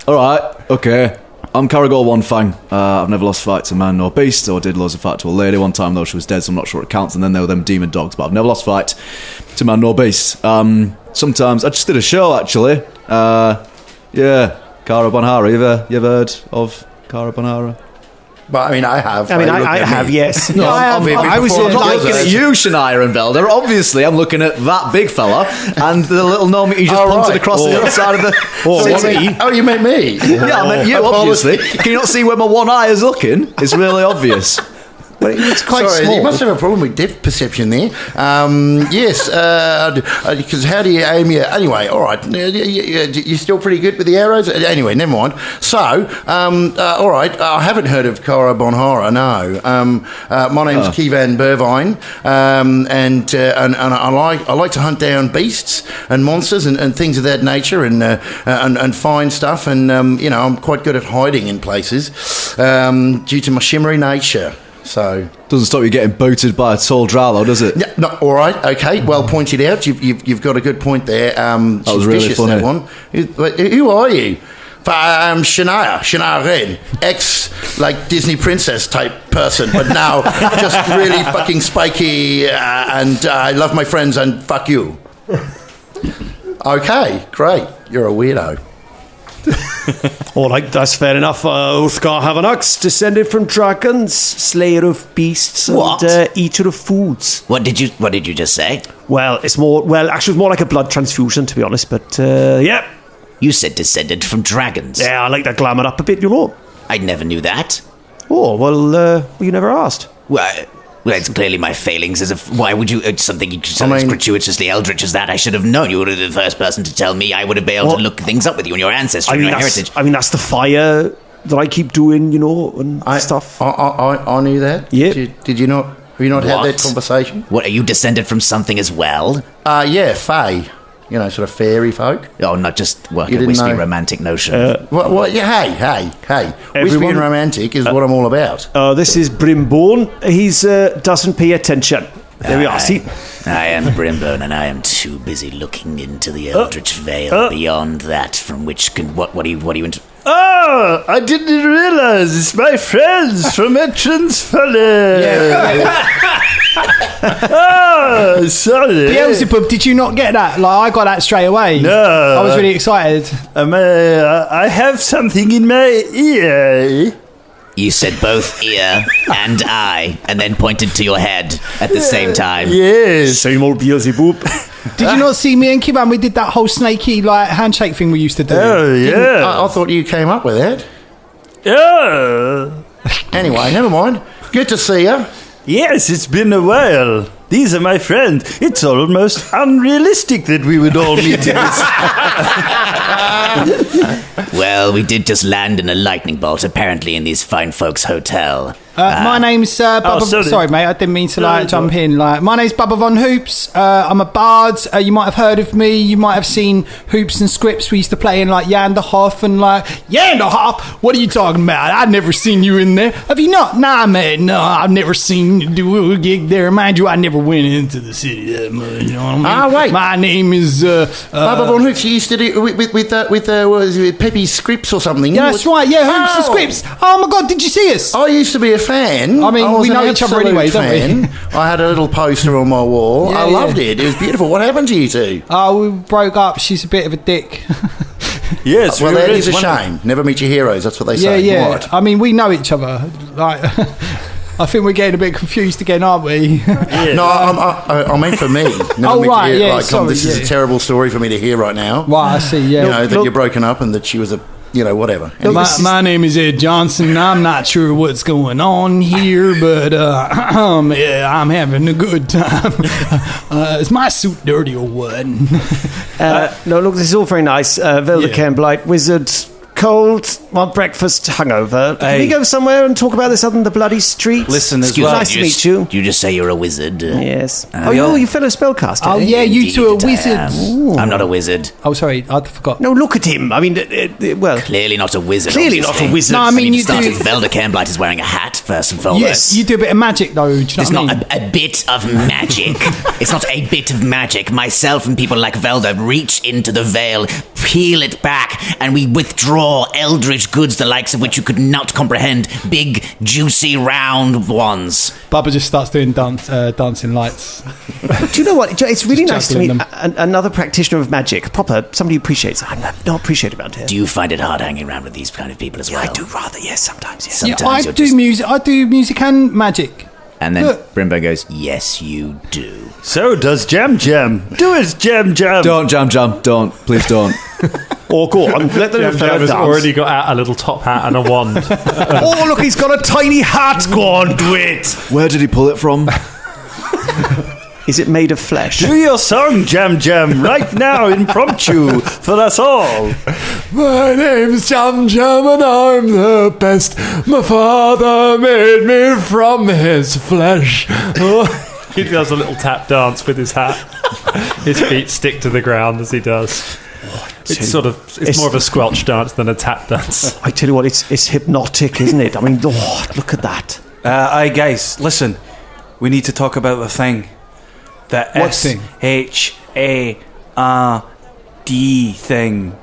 Alright, okay. I'm Caragor One Fang. I've never lost fight to man nor beast, or did loads of fight to a lady one time, though she was dead, so I'm not sure it counts, and then there were them demon dogs, but I've never lost fight to man nor beast. Sometimes, I just did a show, actually. Yeah, Cara Bonhara. You ever heard of Cara Bonhara? But I mean, I have. I mean, I have, yes. No, I was not looking at you, Shania and Velda. Obviously, I'm looking at that big fella and the little gnome you just punted across the other side of the city. Oh, you meant me? Yeah, I meant you, obviously. Can you not see where my one eye is looking? It's really obvious. But it's quite small. You must have a problem with depth perception there. Yes, because how do you aim your... Anyway, all right. You're still pretty good with the arrows? Anyway, never mind. So, all right, I haven't heard of Cara Bonhara, no. My name's Kevan Burvine, and I like to hunt down beasts and monsters and things of that nature and find stuff, and, I'm quite good at hiding in places due to my shimmery nature. So doesn't stop you getting booted by a tall Dralo, does it? Yeah, no, all right, okay, well pointed out. You've got a good point there. That was really funny. That one. Who are you? Shania Ren, ex Disney princess type person, but now just really fucking spiky, and I love my friends and fuck you. Okay, great. You're a weirdo. All right, that's fair enough. Uthgar Havanax, descended from dragons, slayer of beasts, and eater of foods. What did you just say? Well, it's more like a blood transfusion, to be honest. But yeah, you said descended from dragons. Yeah, I like to glamour up a bit, I never knew that. Oh well, you never asked. Well, it's clearly my failings. Why would you... something as gratuitously eldritch as that, I should have known. You were the first person to tell me. I would have been able to look things up with you and your ancestry and your heritage. I mean, that's the fire that I keep doing, and stuff. I knew that. Yeah. Did you not... Have you not had that conversation? What, are you descended from something as well? Yeah, fae. Sort of fairy folk. Oh, not just a wispy romantic notion. Yeah, hey. Wispy and romantic is what I'm all about. This is Brimborn. He's doesn't pay attention. There we are. See? I am Brimborn, and I am too busy looking into the Eldritch Vale beyond that, from which can... What are you into... Oh, I didn't realize it's my friends from Entrance Folly. Oh, sorry. Beelzebub, did you not get that? I got that straight away. No. I was really excited. I have something in my ear. You said both ear and eye, and then pointed to your head at the same time. Yes. Same old Beelzebub. Did you not see me and Kivan? We did that whole snaky handshake thing we used to do. Oh, yeah. I thought you came up with that. Yeah. Anyway, never mind. Good to see you. Yes, it's been a while. These are my friends. It's almost unrealistic that we would all meet in this. Well, we did just land in a lightning bolt, apparently in these fine folks' hotel. My name's Bubba. Sorry, mate, I didn't mean to jump in. My name's Bubba Von Hoops. I'm a bard. You might have heard of me. You might have seen Hoops and Scripts. We used to play in Yanderhof and Yanderhof. What are you talking about? I've never seen you in there. Have you not? Nah, man. No, I've never seen you do a gig there. Mind you, I never never went into the city that much. You know what I mean? Ah, wait. My name is Baba Von Hoops, you used to do with Peppy Scripps or something. Yeah, that's right. Yeah, Hoops and Scripps. Oh my God, did you see us? I used to be a fan. I mean, was we an know each other absolute anyway, don't we? fan. I had a little poster on my wall. Yeah, I loved it. It was beautiful. What happened to you two? Oh, we broke up. She's a bit of a dick. Yes, Well, that is a shame. Never meet your heroes. That's what they say. Yeah. What? I mean, we know each other. Like, I think we're getting a bit confused again, aren't we? No, I mean for me. Never Oh, meet right, your, yeah, like, sorry, this is yeah. a terrible story for me to hear right now. Right, I see. Yeah. You know, that you're broken up and that she was a, whatever. My name is Ed Johnson. I'm not sure what's going on here, but yeah, I'm having a good time. Is my suit dirty or what? No, look, this is all very nice. Velda Cairnblight, wizard, cold, want breakfast, hungover. Can we go somewhere and talk about this other than the bloody streets? Listen, as Excuse well. me, Nice to meet you. Did you just say you're a wizard? Yes. You fellow spellcaster. Oh, eh? yeah, you Indeed, two are I wizards. am. I'm not a wizard. Oh, sorry, I forgot. No, look at him. I mean, well, Clearly not a wizard. clearly obviously. not a wizard. No, I mean, you Start do. with Velda Cairnblight is wearing a hat, first and foremost. Yes, you do a bit of magic, though. Do you know It's what I not mean? a bit of magic. It's not a bit of magic. Myself and people like Velda reach into the veil, peel it back, and we withdraw eldritch goods, the likes of which you could not comprehend. Big, juicy, round ones. Bubba just starts doing dancing lights. Do you know what? It's really Just nice to meet juggling another practitioner of magic, somebody who appreciates it. I'm not appreciated around here. Do you find it hard hanging around with these kind of people as well? I do rather, yes, sometimes, yes. Sometimes Yeah, I you're do just- music. I do music and magic. And then Look. Brimbo goes, yes, you do. So does Jam Jam. Do it, Jam Jam. Don't, Jam Jam. Don't. Please don't. Or go on, let the Jam fellow has dance. already got out a little top hat and a wand. Oh, look, he's got a tiny hat. Go on, do it. Where did he pull it from? Is it made of flesh? Do your song, Jam Jam, right now, impromptu, for us all. My name's Jam Jam and I'm the best. My father made me from his flesh. He does a little tap dance with his hat. His feet stick to the ground as he does. It's more of a squelch dance than a tap dance. I tell you what, it's hypnotic, isn't it? I mean, look at that. Aye, guys, listen. We need to talk about the thing. The What thing? SHARD thing.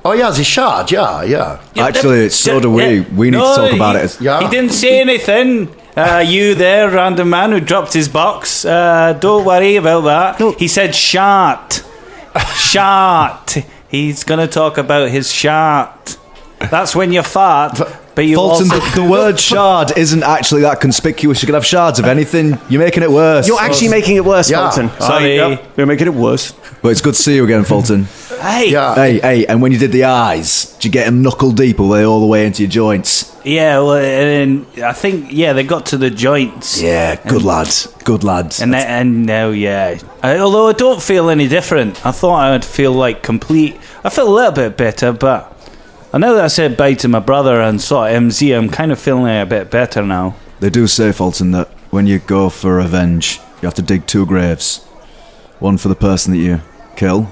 Oh, yeah, it's a shard. Yeah. Actually, so do we. We need to talk about it. Yeah. He didn't say anything. You there, random man who dropped his box. Don't worry about that. No. He said shart. Shart. He's going to talk about his shart. That's when you fart, but you Fulton, also... the word shard isn't actually that conspicuous. You could have shards of anything. You're making it worse. You're actually making it worse, Yeah. Fulton. Sorry. You're making it worse. But it's good to see you again, Fulton. Hey. Yeah. Hey, and when you did the eyes, did you get them knuckle deep all the way into your joints? Yeah, well, and I think, they got to the joints. Yeah, good lads. Good lads. And now, although I don't feel any different. I thought I would feel like complete... I feel a little bit better, but... I know that I said bye to my brother and saw MZ. I'm kind of feeling a bit better now. They do say, Fulton, that when you go for revenge, you have to dig 2 graves. One for the person that you kill,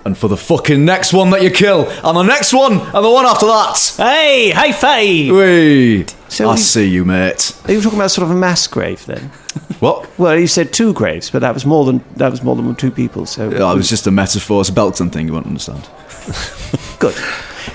and for the fucking next one that you kill, and the next one, and the one after that. Hey, high five! Wait, So I you- see you, mate. Are you talking about sort of a mass grave then? What? Well, you said 2 graves, but that was more than 2 people. So Yeah, it was just a metaphor. It's a Belton thing. You won't understand. good.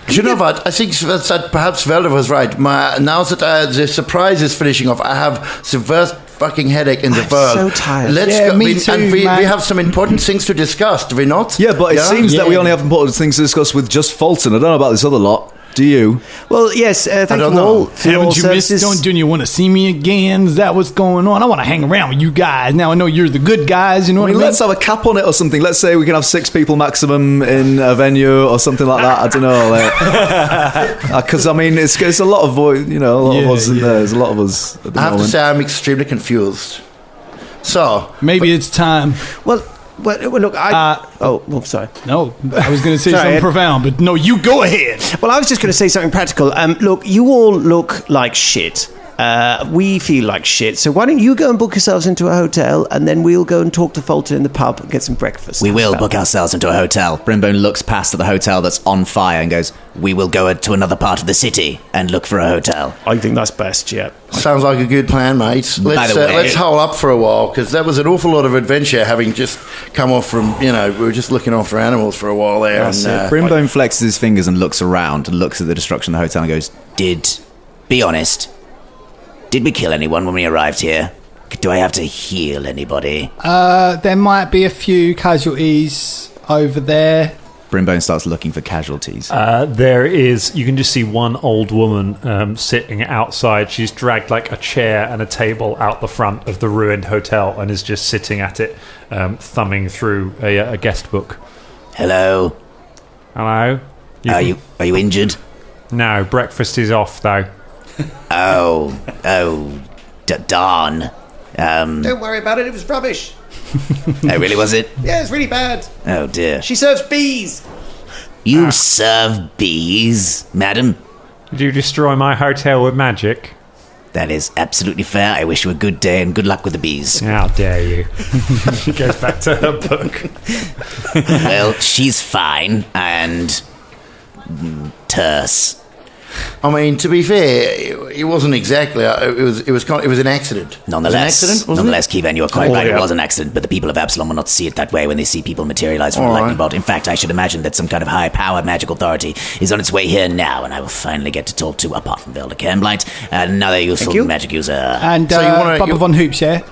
Do you know what? I think that perhaps Velda was right. Now that the surprise is finishing off, I have the worst fucking headache in the world. so tired. Let's Yeah, go. me too, and we man. have some important things to discuss, do we not? Yeah, but it seems that we only have important things to discuss with just Fulton. I don't know about this other lot. Do you? Well, yes, thank don't you know. all for your Haven't you missed? services. Don't you want to see me again? Is that what's going on? I want to hang around with you guys. Now I know you're the good guys. You know I what mean, I mean? let's have a cap on it or something. Let's say we can have 6 people maximum in a venue or something like that. I don't know, because I mean, it's a lot of of us in there. There's a lot of us at the I have to moment. say I'm extremely confused. So, Maybe it's time. Well, look, sorry. No, I was going to say Sorry, something Ed. profound, but no, you go ahead. Well, I was just going to say something practical. Look, you all look like shit. We feel like shit, so why don't you go and book yourselves into a hotel, and then we'll go and talk to Fulton in the pub and get some breakfast. We will book ourselves into a hotel. Brimbone looks past at the hotel that's on fire and goes, We will go to another part of the city and look for a hotel. I think that's best, yeah. Sounds like a good plan, mate. Let's hole up for a while, because that was an awful lot of adventure, having just come off from, we were just looking after animals for a while there. Brimbone flexes his fingers and looks around and looks at the destruction of the hotel and goes, Be honest. Did we kill anyone when we arrived here? Do I have to heal anybody? There might be a few casualties over there. Brimbone starts looking for casualties. There is, you can just see one old woman sitting outside. She's dragged like a chair and a table out the front of the ruined hotel and is just sitting at it, thumbing through a guest book. Hello? Hello? Are you injured? No, breakfast is off though. Darn. Don't worry about it, it was rubbish. Oh, really, was it? Yeah, it's really bad. Oh, dear. She serves bees. You serve bees, madam? Did you destroy my hotel with magic? That is absolutely fair. I wish you a good day and good luck with the bees. How dare you. She goes back to her book. Well, she's fine and terse. I mean, to be fair, it wasn't exactly. It was an accident. Nonetheless, it was an accident, wasn't it? Kevin, you are quite right. It was an accident, but the people of Absalom will not see it that way when they see people materialize from a lightning bolt. In fact, I should imagine that some kind of high-powered magic authority is on its way here now, and I will finally get to talk to, apart from Velda Cairnblight, another useful magic user. And Bubba Von Hoops, yeah?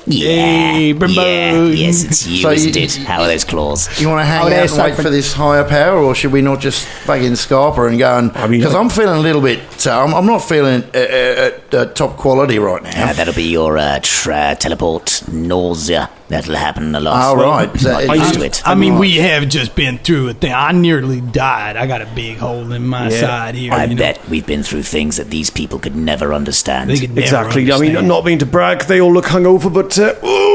Yeah, yes, it's you, isn't it? How are those claws? You want to hang out and wait for this higher power, or should we not just bug in Scarpa and go and... Because I'm feeling a little bit... I'm not feeling top quality right now. That'll be your teleport nausea. That'll happen a lot. Oh, right. I'm used to it. I mean, we have just been through a thing. I nearly died. I got a big hole in my side here. I bet we've been through things that these people could never understand. Exactly. I mean, not meaning to brag, they all look hungover, but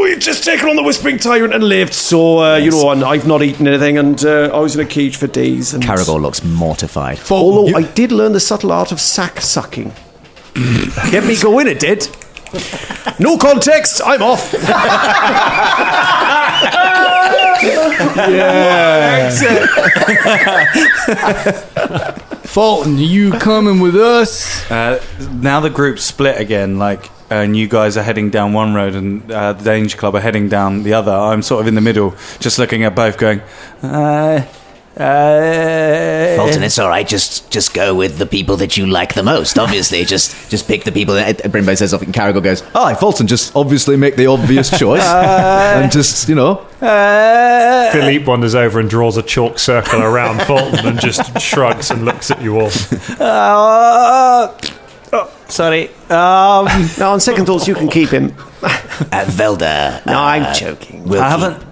we've just taken on the Whispering Tyrant and lived. So, and I've not eaten anything, and I was in a cage for days. And Caragor looks mortified. Although I did learn the subtle art of sack sucking. Get me going, it did. No context, I'm off. Fulton, are you coming with us? Now the group's split again, and you guys are heading down one road and the Danger Club are heading down the other. I'm sort of in the middle, just looking at both going, Fulton, it's all right. Just go with the people that you like the most. Obviously, just pick the people. Brimbo says something. Caragor goes, "Aye, Fulton, just obviously make the obvious choice, and just Philippe wanders over and draws a chalk circle around Fulton and just shrugs and looks at you all. Sorry. Now, on second thoughts, you can keep him. Velda. No, I'm joking.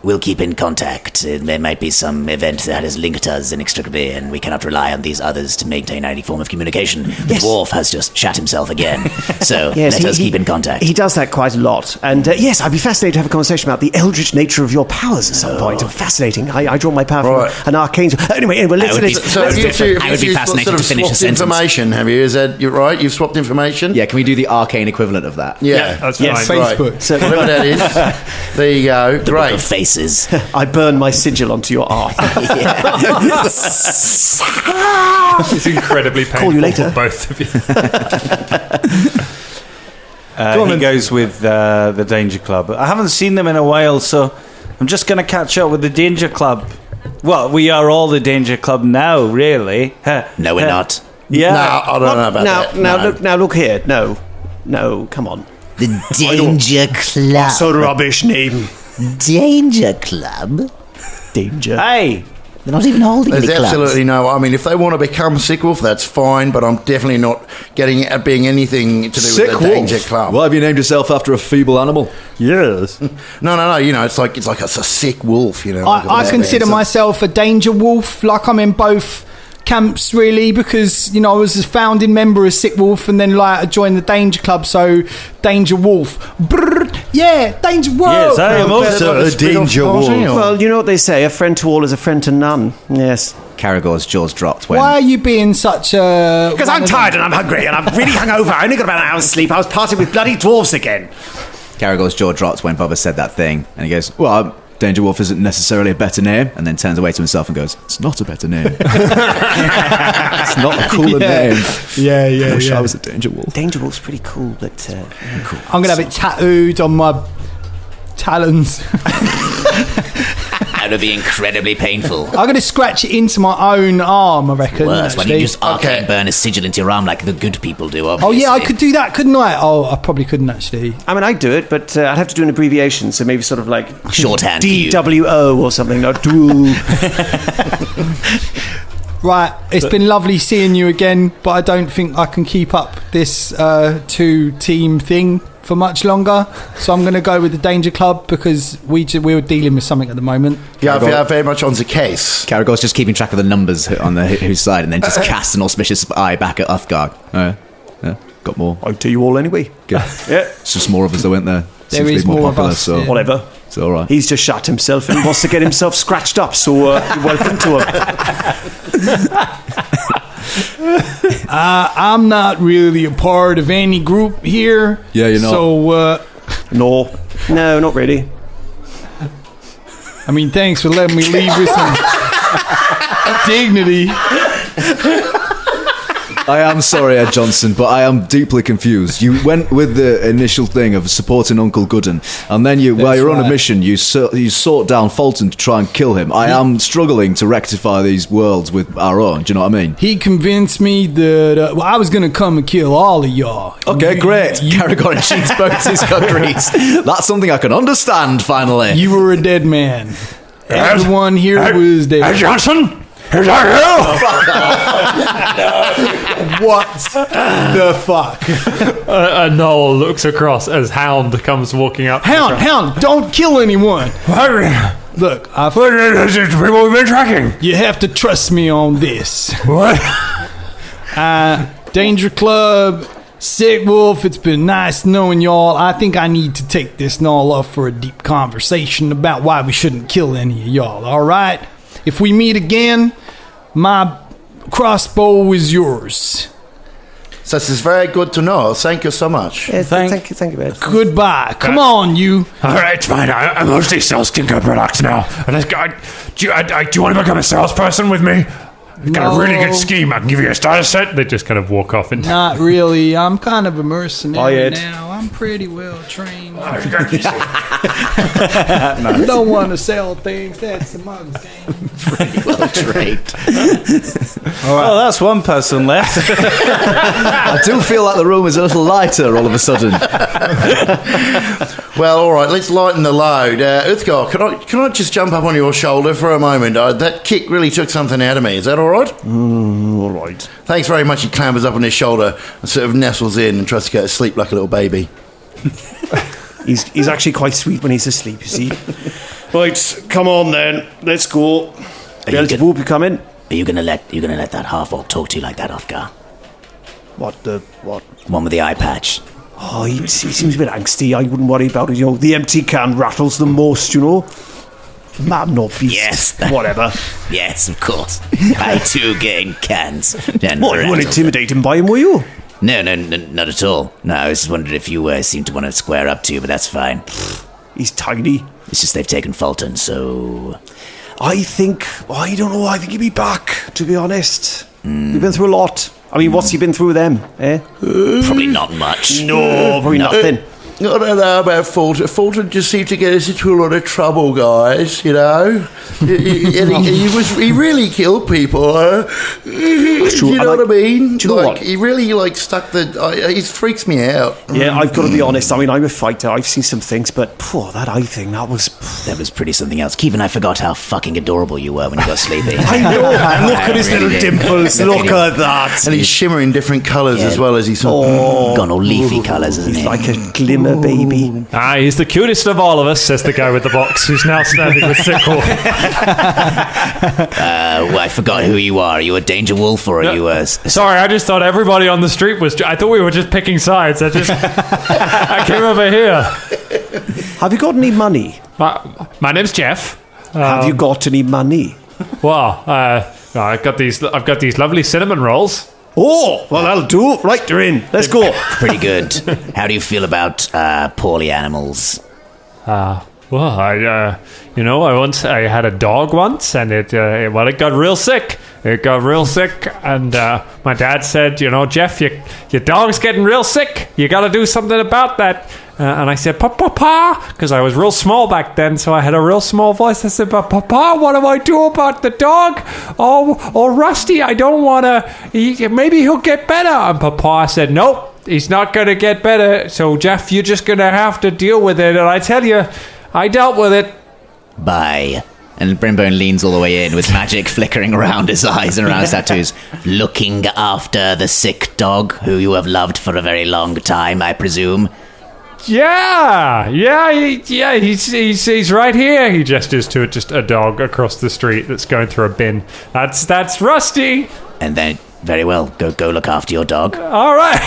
We'll keep in contact. There might be some event that has linked us inextricably, and we cannot rely on these others to maintain any form of communication. The dwarf has just shat himself again, so let us keep in contact. He does that quite a lot. And yes, I'd be fascinated to have a conversation about the eldritch nature of your powers at some point. Fascinating. I draw my power from an arcane... Anyway, let's... I would be fascinated to finish a sentence. Information, have you? Is that you're right? You've swapped information? Yeah, can we do the arcane equivalent of that? Yeah, that's fine. Facebook. Right. So whatever that is, there you go. The Great. book of faces. I burn my sigil onto your arm. It's incredibly painful Call you later. for both of you. He goes with the Danger Club. I haven't seen them in a while, so I'm just going to catch up with the Danger Club. Well, we are all the Danger Club now, really. No, we're not. Yeah. No, I don't know about that. Now, look here. No, come on. The Danger Club. That's a rubbish name. Danger Club? Danger. Hey! They're not even holding There's any clubs. absolutely no... I mean, if they want to become Sickwolf, that's fine, but I'm definitely not getting at being anything to do with the Danger Club. Why have you named yourself after a feeble animal? Yes. No, it's like it's a sick wolf, I consider myself a danger wolf. Like I'm in both camps really, because I was a founding member of Sickwolf, and then I joined the Danger Club, so Danger Wolf. Brrr, yeah, Danger Wolf. Yes, I am also a Danger Wolf. Well, you know what they say, a friend to all is a friend to none. Yes. Caragor's jaws dropped when... Why are you being such a... Because I'm tired and I'm hungry and I'm really hungover. I only got about an hour's sleep. I was partying with bloody dwarves again. Caragor's jaw dropped when Bubba said that thing. And he goes, well, Danger Wolf isn't necessarily a better name. And then turns away to himself and goes, it's not a better name. It's not a cooler name. Yeah. I wish I was a Danger Wolf. Danger Wolf's pretty cool, but cool. I'm going to have it tattooed on my talons. That would be incredibly painful. I'm going to scratch it into my own arm, I reckon. Worse, why don't you just arcane Okay. burn a sigil into your arm like the good people do, obviously. Oh, yeah, I could do that, couldn't I? Oh, I probably couldn't, actually. I mean, I'd do it, but I'd have to do an abbreviation, so maybe sort of like Shorthand for you. DWO or something. No, dual. Right, it's been lovely seeing you again, but I don't think I can keep up this two-team thing for much longer. So I'm going to go with the Danger Club because we were dealing with something at the moment. Yeah, very much on the case. Caragor's just keeping track of the numbers on the whose side and then just casts an auspicious eye back at Uthgar. Yeah, got more. I'll tell you all anyway. Good. Yeah. It's just more of us that went there. There Seems to is be more of popular, us, so yeah. Whatever. it's all right. He's just shot himself and wants to get himself scratched up, so you're welcome to him. I'm not really a part of any group here. Yeah, you're not. So, No, not really. I mean, thanks for letting me leave with some dignity. I am sorry, Ed Johnson, but I am deeply confused. You went with the initial thing of supporting Uncle Gooden, and then while you're on a mission, you sought down Fulton to try and kill him. I am struggling to rectify these worlds with our own. Do you know what I mean? He convinced me that I was going to come and kill all of y'all. Okay, great. Caragor and Sheets both his cookeries. That's something I can understand, finally. You were a dead man. Everyone here was dead. Hey, Johnson? Is that What the fuck? you? Noel looks across as Hound comes walking up. Hound, don't kill anyone. Look, People we've been tracking. you have to trust me on this. What? Danger Club, Sickwolf, it's been nice knowing y'all. I think I need to take this all up for a deep conversation about why we shouldn't kill any of y'all, alright? If we meet again, my crossbow is yours. So this is very good to know. Thank you so much. Yeah, thank you, Ed. Goodbye. Come on, you. All right, fine. I mostly sell skincare products now. And do you want to become a salesperson with me? I've got a really good scheme. I can give you a starter set. They just kind of walk off into. Not really. I'm kind of a mercenary Bye, Ed. now. I'm pretty well trained. I don't want to sell things. That's the mug's game. Pretty well trained. Oh, that's one person left. I do feel like the room is a little lighter all of a sudden. Well, all right, let's lighten the load. Uthgar, can I just jump up on your shoulder for a moment? That kick really took something out of me. Is that all right? All right. Thanks very much. He clambers up on his shoulder and sort of nestles in and tries to go to sleep like a little baby. He's actually quite sweet when he's asleep, you see. Right, come on then. Let's go. Beelzebub, you come in. Are you gonna let that half-orc talk to you like that, Uthgar? What? One with the eye patch. Oh, he seems a bit angsty. I wouldn't worry about it. You know, the empty can rattles the most, you know. Man, not beast. Yes. Whatever. Yes, of course. I too get in cans. What, you weren't intimidated by him, were you? No, not at all. No, I was just wondering if you seem to want to square up to you, but that's fine. He's tiny. It's just they've taken Fulton, so... I don't know, I think he'll be back, to be honest. We've been through a lot. I mean, what's he been through with them, eh? Probably not much. No, probably nothing. I don't know about Fulton. Fulton just seemed to get us into a lot of trouble, guys, you know? he really killed people. true. You know what I mean? Do you know what? He really, stuck the... he freaks me out. Yeah, I've got to be honest. I mean, I'm a fighter. I've seen some things, but that eye thing, that was pretty something else. Keith and I forgot how fucking adorable you were when you got sleepy. I know. Look at his little dimples. Look at that. And he's shimmering different colours as well as he's... Gone all leafy colours, isn't He's he? like a glimmer baby. He's the cutest of all of us, says the guy with the box, who's now standing with Sickwolf. I forgot who you are. Are you a Danger Wolf or are you a... Sorry, I just thought everybody on the street was... I thought we were just picking sides. I came over here. Have you got any money? My name's Jeff. Have you got any money? Well, I've got these lovely cinnamon rolls. Oh, well, that'll do. Right, they're in. Let's go. Pretty good. How do you feel about poorly animals? Well, I had a dog once, and it got real sick. It got real sick, and my dad said, Jeff, your dog's getting real sick. You got to do something about that. And I said, Papa, because I was real small back then, so I had a real small voice. I said, but Papa, what do I do about the dog? Oh, Rusty, I don't want to. Maybe he'll get better. And Papa said, nope, he's not going to get better. So, Jeff, you're just going to have to deal with it. And I tell you, I dealt with it. Bye. And Brimbone leans all the way in with magic flickering around his eyes and around his tattoos. Looking after the sick dog who you have loved for a very long time, I presume. Yeah, he's right here. He gestures to just a dog across the street that's going through a bin. That's Rusty. And then, very well, go look after your dog. All right.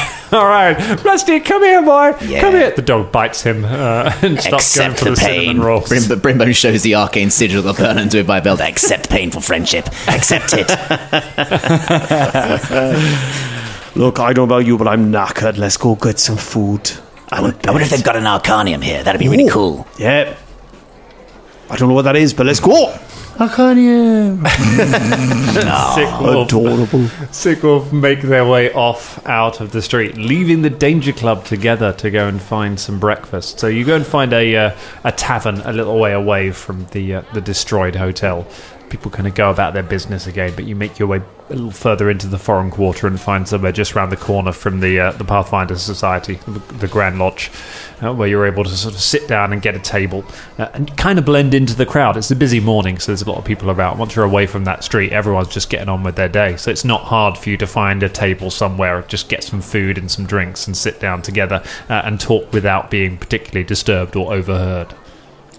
Rusty, come here, boy. Yeah. Come here. The dog bites him and stops going for the cinnamon rolls. Brimbone shows the arcane sigil of Vernon to my belt. Accept pain for friendship. Accept it. Look, I don't know about you, but I'm knackered. Let's go get some food. I wonder if they've got an Arcanium here. That'd be really cool. Yeah. I don't know what that is, but let's go. Arcanium. Adorable. Sickwolf make their way off out of the street, leaving the Danger Club together to go and find some breakfast. So you go and find a tavern a little way away from the destroyed hotel. People kind of go about their business again, but you make your way a little further into the foreign quarter and find somewhere just around the corner from the Pathfinder Society, the Grand Lodge, where you're able to sort of sit down and get a table and kind of blend into the crowd. It's a busy morning, so there's a lot of people about. Once you're away from that street, everyone's just getting on with their day, so it's not hard for you to find a table somewhere, just get some food and some drinks and sit down together and talk without being particularly disturbed or overheard.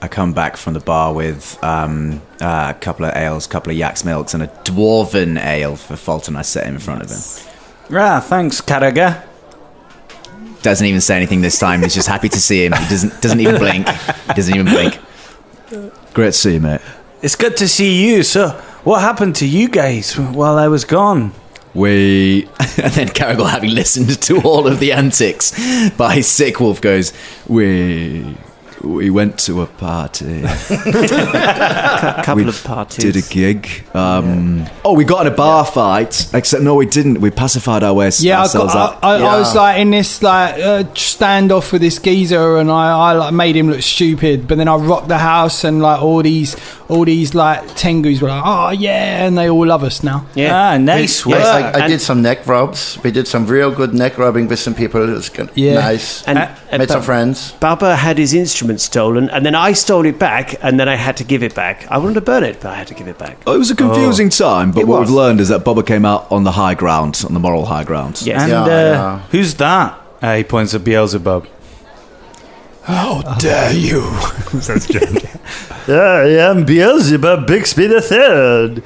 I come back from the bar with a couple of ales, a couple of yak's milks, and a dwarven ale for Fulton. I set him in front of him. Thanks, Carragher. Doesn't even say anything this time. He's just happy to see him. He doesn't even blink. Great to see you, mate. It's good to see you. So, what happened to you guys while I was gone? And then Carragher, having listened to all of the antics by Sickwolf, goes, We went to a party. Couple of parties. Did a gig. We got in a bar fight. Except no, we didn't. We pacified ourselves up. I was like in this standoff with this geezer, and I like made him look stupid. But then I rocked the house, and like all these like Tengus were like, oh yeah, and they all love us now. Yeah, nice work. Yes, I did some neck rubs. We did some real good neck rubbing with some people. It was nice. And made some friends. Bubba had his instrument stolen, and then I stole it back, and then I had to give it back. I wanted to burn it, but I had to give it back. It was a confusing time, but what we've learned is that Bubba came out on the high ground, on the moral high ground. Yes. And who's that? He points at Beelzebub. How dare you? Says Jen. I am Beelzebub Bixby III.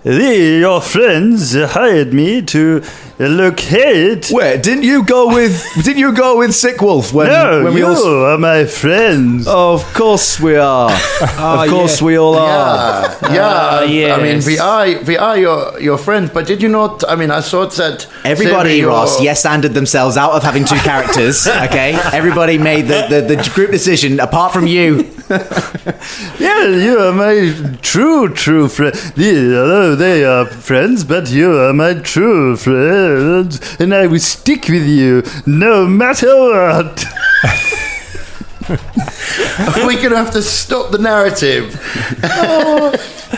Your friends hired me to locate. Wait, didn't you go with Sickwolf when we all are my friends? Oh, of course we are. Of course we all are. Yes. I mean, we are your friends, but did you not? I mean, I thought that everybody, Ross, yes-anded themselves out of having two characters. Okay, everybody made the group decision, apart from you. Yeah, you are my true friend. They are friends, but you are my true friends, and I will stick with you no matter what. We're going to have to stop the narrative.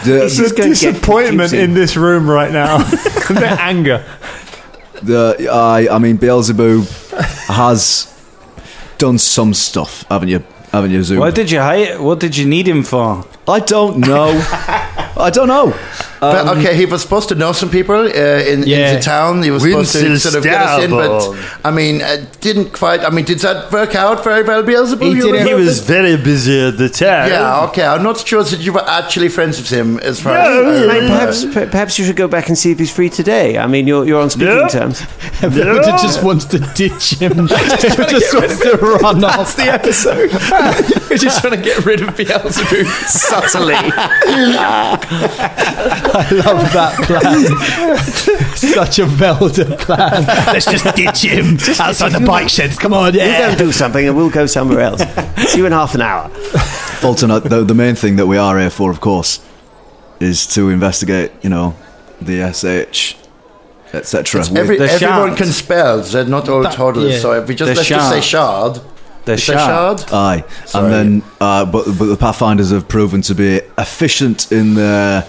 There's a disappointment in this room right now. The anger. I mean, Beelzebub has done some stuff, haven't you, Zoom? What did you hire? What did you need him for? I don't know. But, okay, he was supposed to know some people in the town. He was supposed to sort of get us in, but I mean, didn't quite. I mean, did that work out very well, Beelzebub? He was very busy at the time. Yeah, okay. I'm not sure that you were actually friends with him as far as. Perhaps you should go back and see if he's free today. I mean, you're on speaking terms. Everyone just wants to ditch him. Just wants to run off. That's the episode. We're just trying to get rid of Beelzebub subtly. I love that plan. Such a Velda plan. Let's just ditch him outside the bike sheds. Come on, You go do something and we'll go somewhere else. See you in half an hour. Fulton, the main thing that we are here for, of course, is to investigate, the SH, etc. Everyone can spell. They're not all toddlers. So if we let's just say shard. The shard. Aye. Sorry. And then, but the Pathfinders have proven to be efficient in their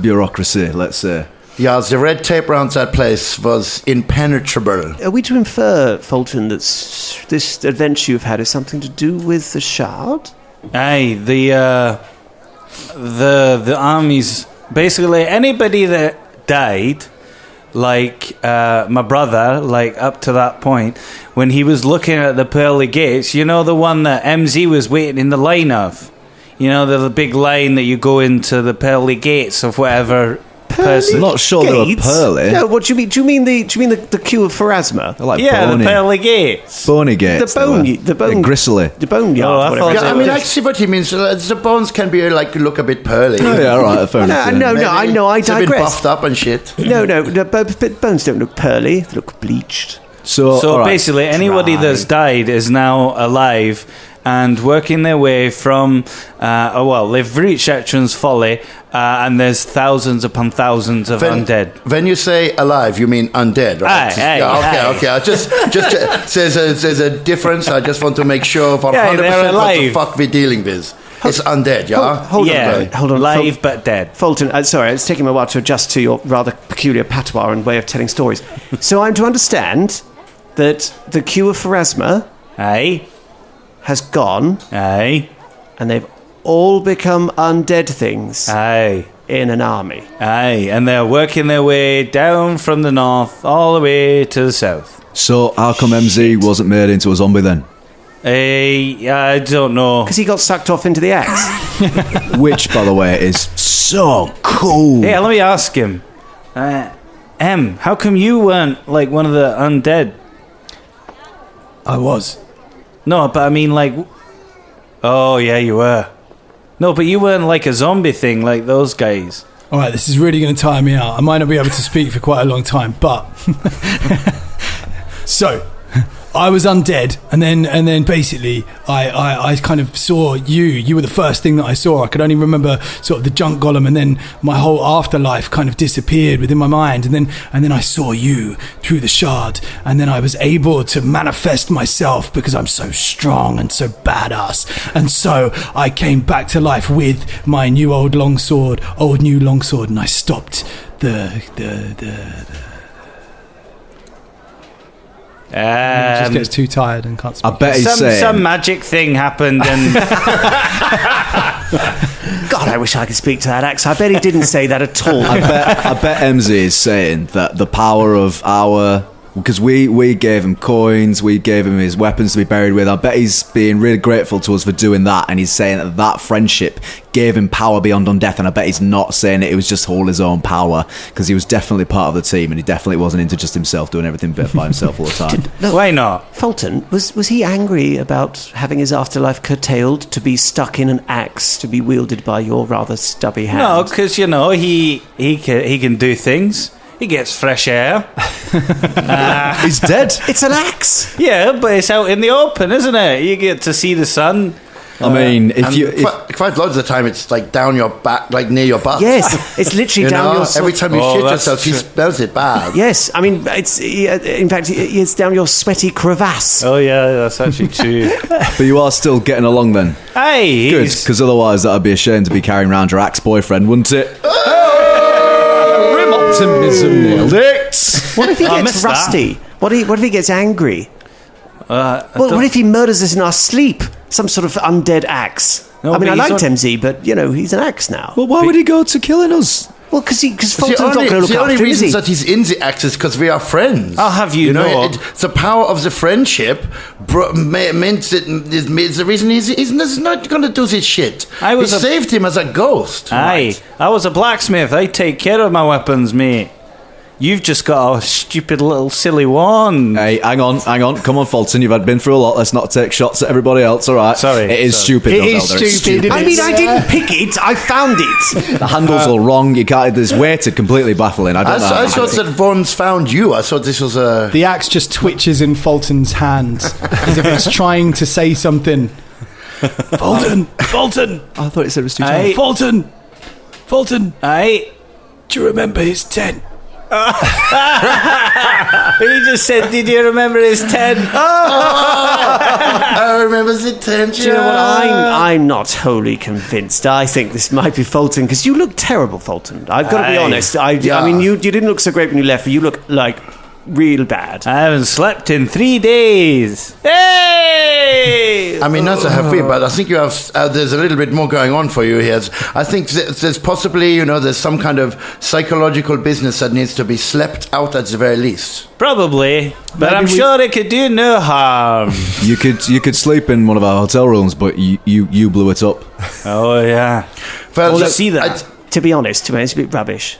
bureaucracy, let's say. Yeah, the red tape around that place was impenetrable. Are we to infer, Fulton, that this adventure you've had is something to do with the shard? Aye, the armies, basically anybody that died, like my brother, like up to that point, when he was looking at the pearly gates, the one that MZ was waiting in the line of, the big line that you go into the pearly gates of whatever person. I'm not sure they were pearly. No, what do you mean? Do you mean the queue of Pharasma? They're like Yeah, bony. the pearly gates. Bony gates. The bone, gristly. the boneyard. Oh, I thought Yeah, I see what he means. The bones can be look a bit pearly. Oh, yeah, all right, fair enough. No, I know, I It's a bit digress. buffed up and shit. No, bones don't look pearly. They look bleached. So all right. Basically, anybody Dry. that's died is now alive and working their way from, they've reached Etron's Folly, and there's thousands upon thousands of undead. When you say alive, you mean undead, right? Okay. I just there's a difference. I just want to make sure for 100% they're what the alive. fuck we're dealing with. It's undead, yeah? Hold on. Alive but dead. Fulton, sorry, it's taking me a while to adjust to your rather peculiar patois and way of telling stories. So I'm to understand that the queue of Pharasma Aye, has gone, aye, and they've all become undead things aye, in an army. aye, and they're working their way down from the north all the way to the south. So how come MZ wasn't made into a zombie then? I don't know. Because he got sucked off into the axe. Which, by the way, is so cool. Yeah, let me ask him. How come you weren't like one of the undead? I was. No, but I mean, like, oh yeah, you were. No, but you weren't like a zombie thing like those guys. All right, this is really going to tire me out. I might not be able to speak for quite a long time, but so I was undead, and then basically I kind of saw you. You were the first thing that I saw. I could only remember sort of the junk golem, and then my whole afterlife kind of disappeared within my mind, and then I saw you through the shard, and then I was able to manifest myself because I'm so strong and so badass, and so I came back to life with my new new longsword, and I stopped the He just gets too tired and can't speak. I bet he's saying some magic thing happened, and God, I wish I could speak to that axe. I bet he didn't say that at all. I bet MZ is saying that the power of our... Because we gave him coins, we gave him his weapons to be buried with. I bet he's being really grateful to us for doing that, and he's saying that friendship gave him power beyond undeath, and I bet he's not saying it was just all his own power, because he was definitely part of the team, and he definitely wasn't into just himself doing everything by himself all the time. why not? Fulton, was he angry about having his afterlife curtailed to be stuck in an axe to be wielded by your rather stubby hand? No, because he can do things. He gets fresh air. He's dead. It's an axe. Yeah, but it's out in the open, isn't it? You get to see the sun. I mean, if quite loads of the time, it's like down your back, like near your butt. Yes, it's literally down your... Every time you shit yourself, he smells it bad. Yes, I mean, in fact, it's down your sweaty crevasse. Oh yeah, that's actually true. but you are still getting along then. Hey, Good, because otherwise that'd be a shame to be carrying around your ex-boyfriend, wouldn't it? Optimism nailed it. What if he gets rusty? What if he gets angry? What if he murders us in our sleep? Some sort of undead axe. No, I mean, I but he's liked MZ, but he's an axe now. Well, why would he go to killing us? Well, because Fulton's not going to look the only after him, is reason he? that he's in the axe is because we are friends. I'll have you know. The power of the friendship meant that is the reason he's not going to do this shit. We saved him as a ghost. Aye, I was a blacksmith. I take care of my weapons, mate. You've just got a stupid little silly wand. Hey, hang on. Come on, Fulton. You've been through a lot. Let's not take shots at everybody else, all right? Sorry. It is stupid. It is stupid. I mean, I didn't pick it. I found it. The handle's all wrong. You can't. This weighted completely baffling. I don't know. I thought that Vaughn's found you. I thought this was a... The axe just twitches in Fulton's hand as if it's trying to say something. Fulton! I thought it said it was too Aye. tiny. Fulton! Aye. Do you remember his tent? He just said, did you remember his 10? I remember the tension. Do you know what? I'm not wholly convinced. I think this might be Fulton, because you look terrible, Fulton. I've got to be honest. I mean, you didn't look so great when you left, but you look like real bad. I haven't slept in 3 days. Hey! I mean, not to have fear, but I think you have. There's a little bit more going on for you here. I think there's possibly, there's some kind of psychological business that needs to be slept out at the very least. Probably, but I'm sure it could do no harm. You could sleep in one of our hotel rooms, but you blew it up. Oh yeah. Well, Well, see that. To be honest, it's a bit rubbish.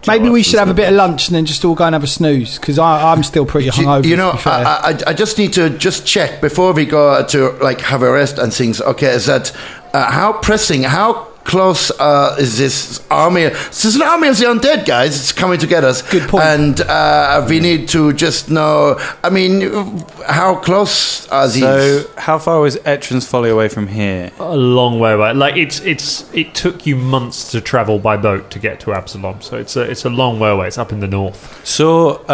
Maybe we should have a bit of lunch and then just all go and have a snooze, because I'm still pretty hungover. to be fair. I just need to check before we go to have a rest and things. Okay, is that how pressing? How close is this army? This is an army of the undead, guys. It's coming to get us. Good point. And we need to just know. I mean, how close are these? So, how far was Etran's Folly away from here? A long way away. Like it took you months to travel by boat to get to Absalom. So it's a long way away. It's up in the north. So,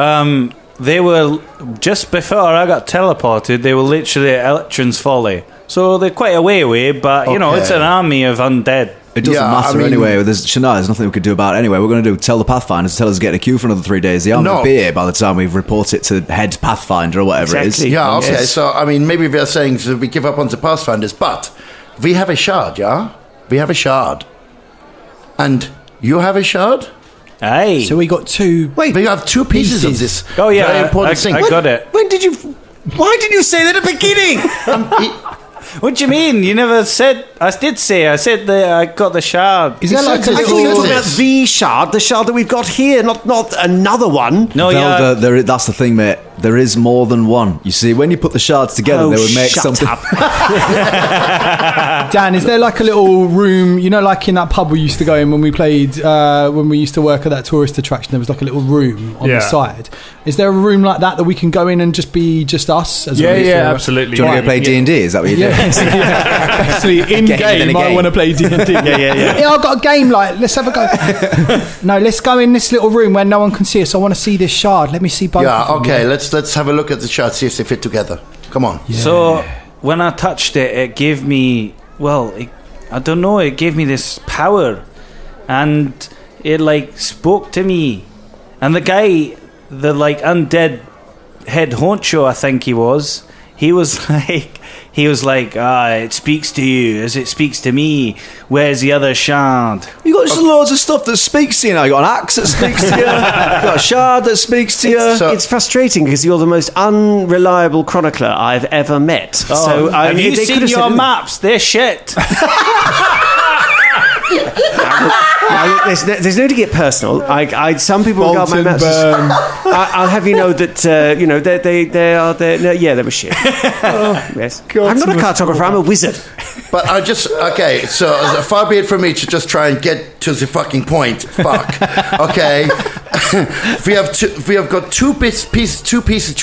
they were just before I got teleported. They were literally at Etran's Folly. So they're quite a way away, but it's an army of undead. It doesn't matter anyway. There's nothing we could do about it anyway. We're going to tell the Pathfinders to tell us to get in a queue for another 3 days. The army will be here by the time we report it to head Pathfinder or whatever it is. Yeah, okay. Yes. So, I mean, maybe we are saying that we give up on the Pathfinders, but we have a shard, yeah? We have a shard. And you have a shard? Aye. So we got two. Wait, we have two pieces of this. Oh, yeah. Very important thing. I got it. Why didn't you say that at the beginning? What do you mean? You never said... I said that I got the shard. Is there like a I thought you were little... talking about the shard that we've got here, not another one. No, yeah. Velda, that's the thing, mate. There is more than one. You see, when you put the shards together, they would make something. Dan, is there like a little room, like in that pub we used to go in when we played, when we used to work at that tourist attraction, there was like a little room on the side. Is there a room like that we can go in and just be just us? Absolutely. Do you want to go play D&D? Is that what you do? Basically, in game, I want to play D&D. Yeah, I've got a game, let's have a go. No, let's go in this little room where no one can see us. I want to see this shard. Let me see both of them. Okay, let's have a look at the shards, see if they fit together. Come on. Yeah. So, when I touched it, it gave me... I don't know, it gave me this power. And it, spoke to me. And the guy, the, undead head honcho, I think he was like, it speaks to you as it speaks to me. Where's the other shard? You got loads of stuff that speaks to you now. You got an axe that speaks to you. You got a shard that speaks to you. It's frustrating because you're the most unreliable chronicler I've ever met. So have you seen your maps? They're shit. Now, there's no to get personal. Some people regard my maps as... I'll have you know that they are there. No, yeah, they were shit. Yes, I'm not a cartographer. I'm a wizard. But so far be it from me to just try and get to the fucking point. Fuck. Okay. we have got two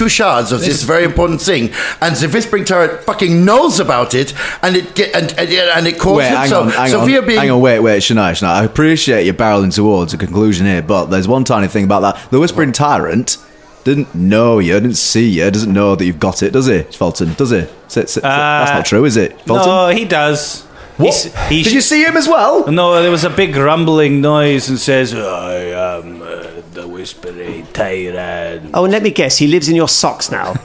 shards of this very important thing, and the Whispering Turret fucking knows about it, and it calls it. Hang on, wait, Shania, I appreciate you barreling towards a conclusion here, but there's one tiny thing about that. The Whispering Tyrant didn't know you, didn't see you, doesn't know that you've got it, does he, Fulton? Does he? That's not true, is it, Fulton? No, he does. What? Did you see him as well? No, there was a big rumbling noise and says, I am the Whispering Tyrant. Oh, and let me guess, he lives in your socks now.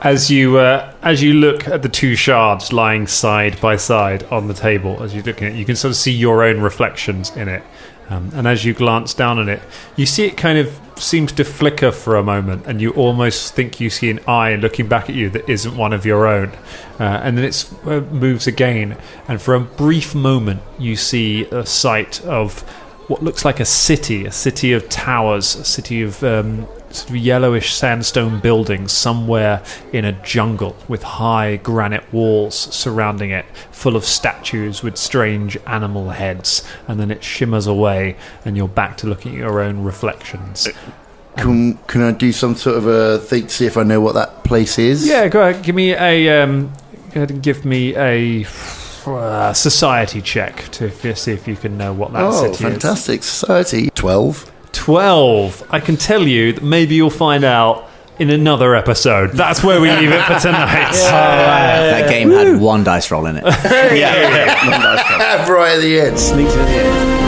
As you look at the two shards lying side by side on the table, as you're looking at it, you can sort of see your own reflections in it. And as you glance down on it, you see it kind of seems to flicker for a moment, and you almost think you see an eye looking back at you that isn't one of your own. And then it moves again, and for a brief moment, you see a sight of what looks like a city of towers, a city of sort of yellowish sandstone buildings somewhere in a jungle with high granite walls surrounding it, full of statues with strange animal heads, and then it shimmers away and you're back to looking at your own reflections. Can I do some sort of a thing to see if I know what that place is? Yeah, go ahead. Give me a go ahead and give me a society check to see if you can know what that city is. Oh, fantastic. Society. 12. 12. I can tell you that maybe you'll find out in another episode. That's where we leave it for tonight. That game had one dice roll in it. Yeah. Right at the end. Sneaks in at the end.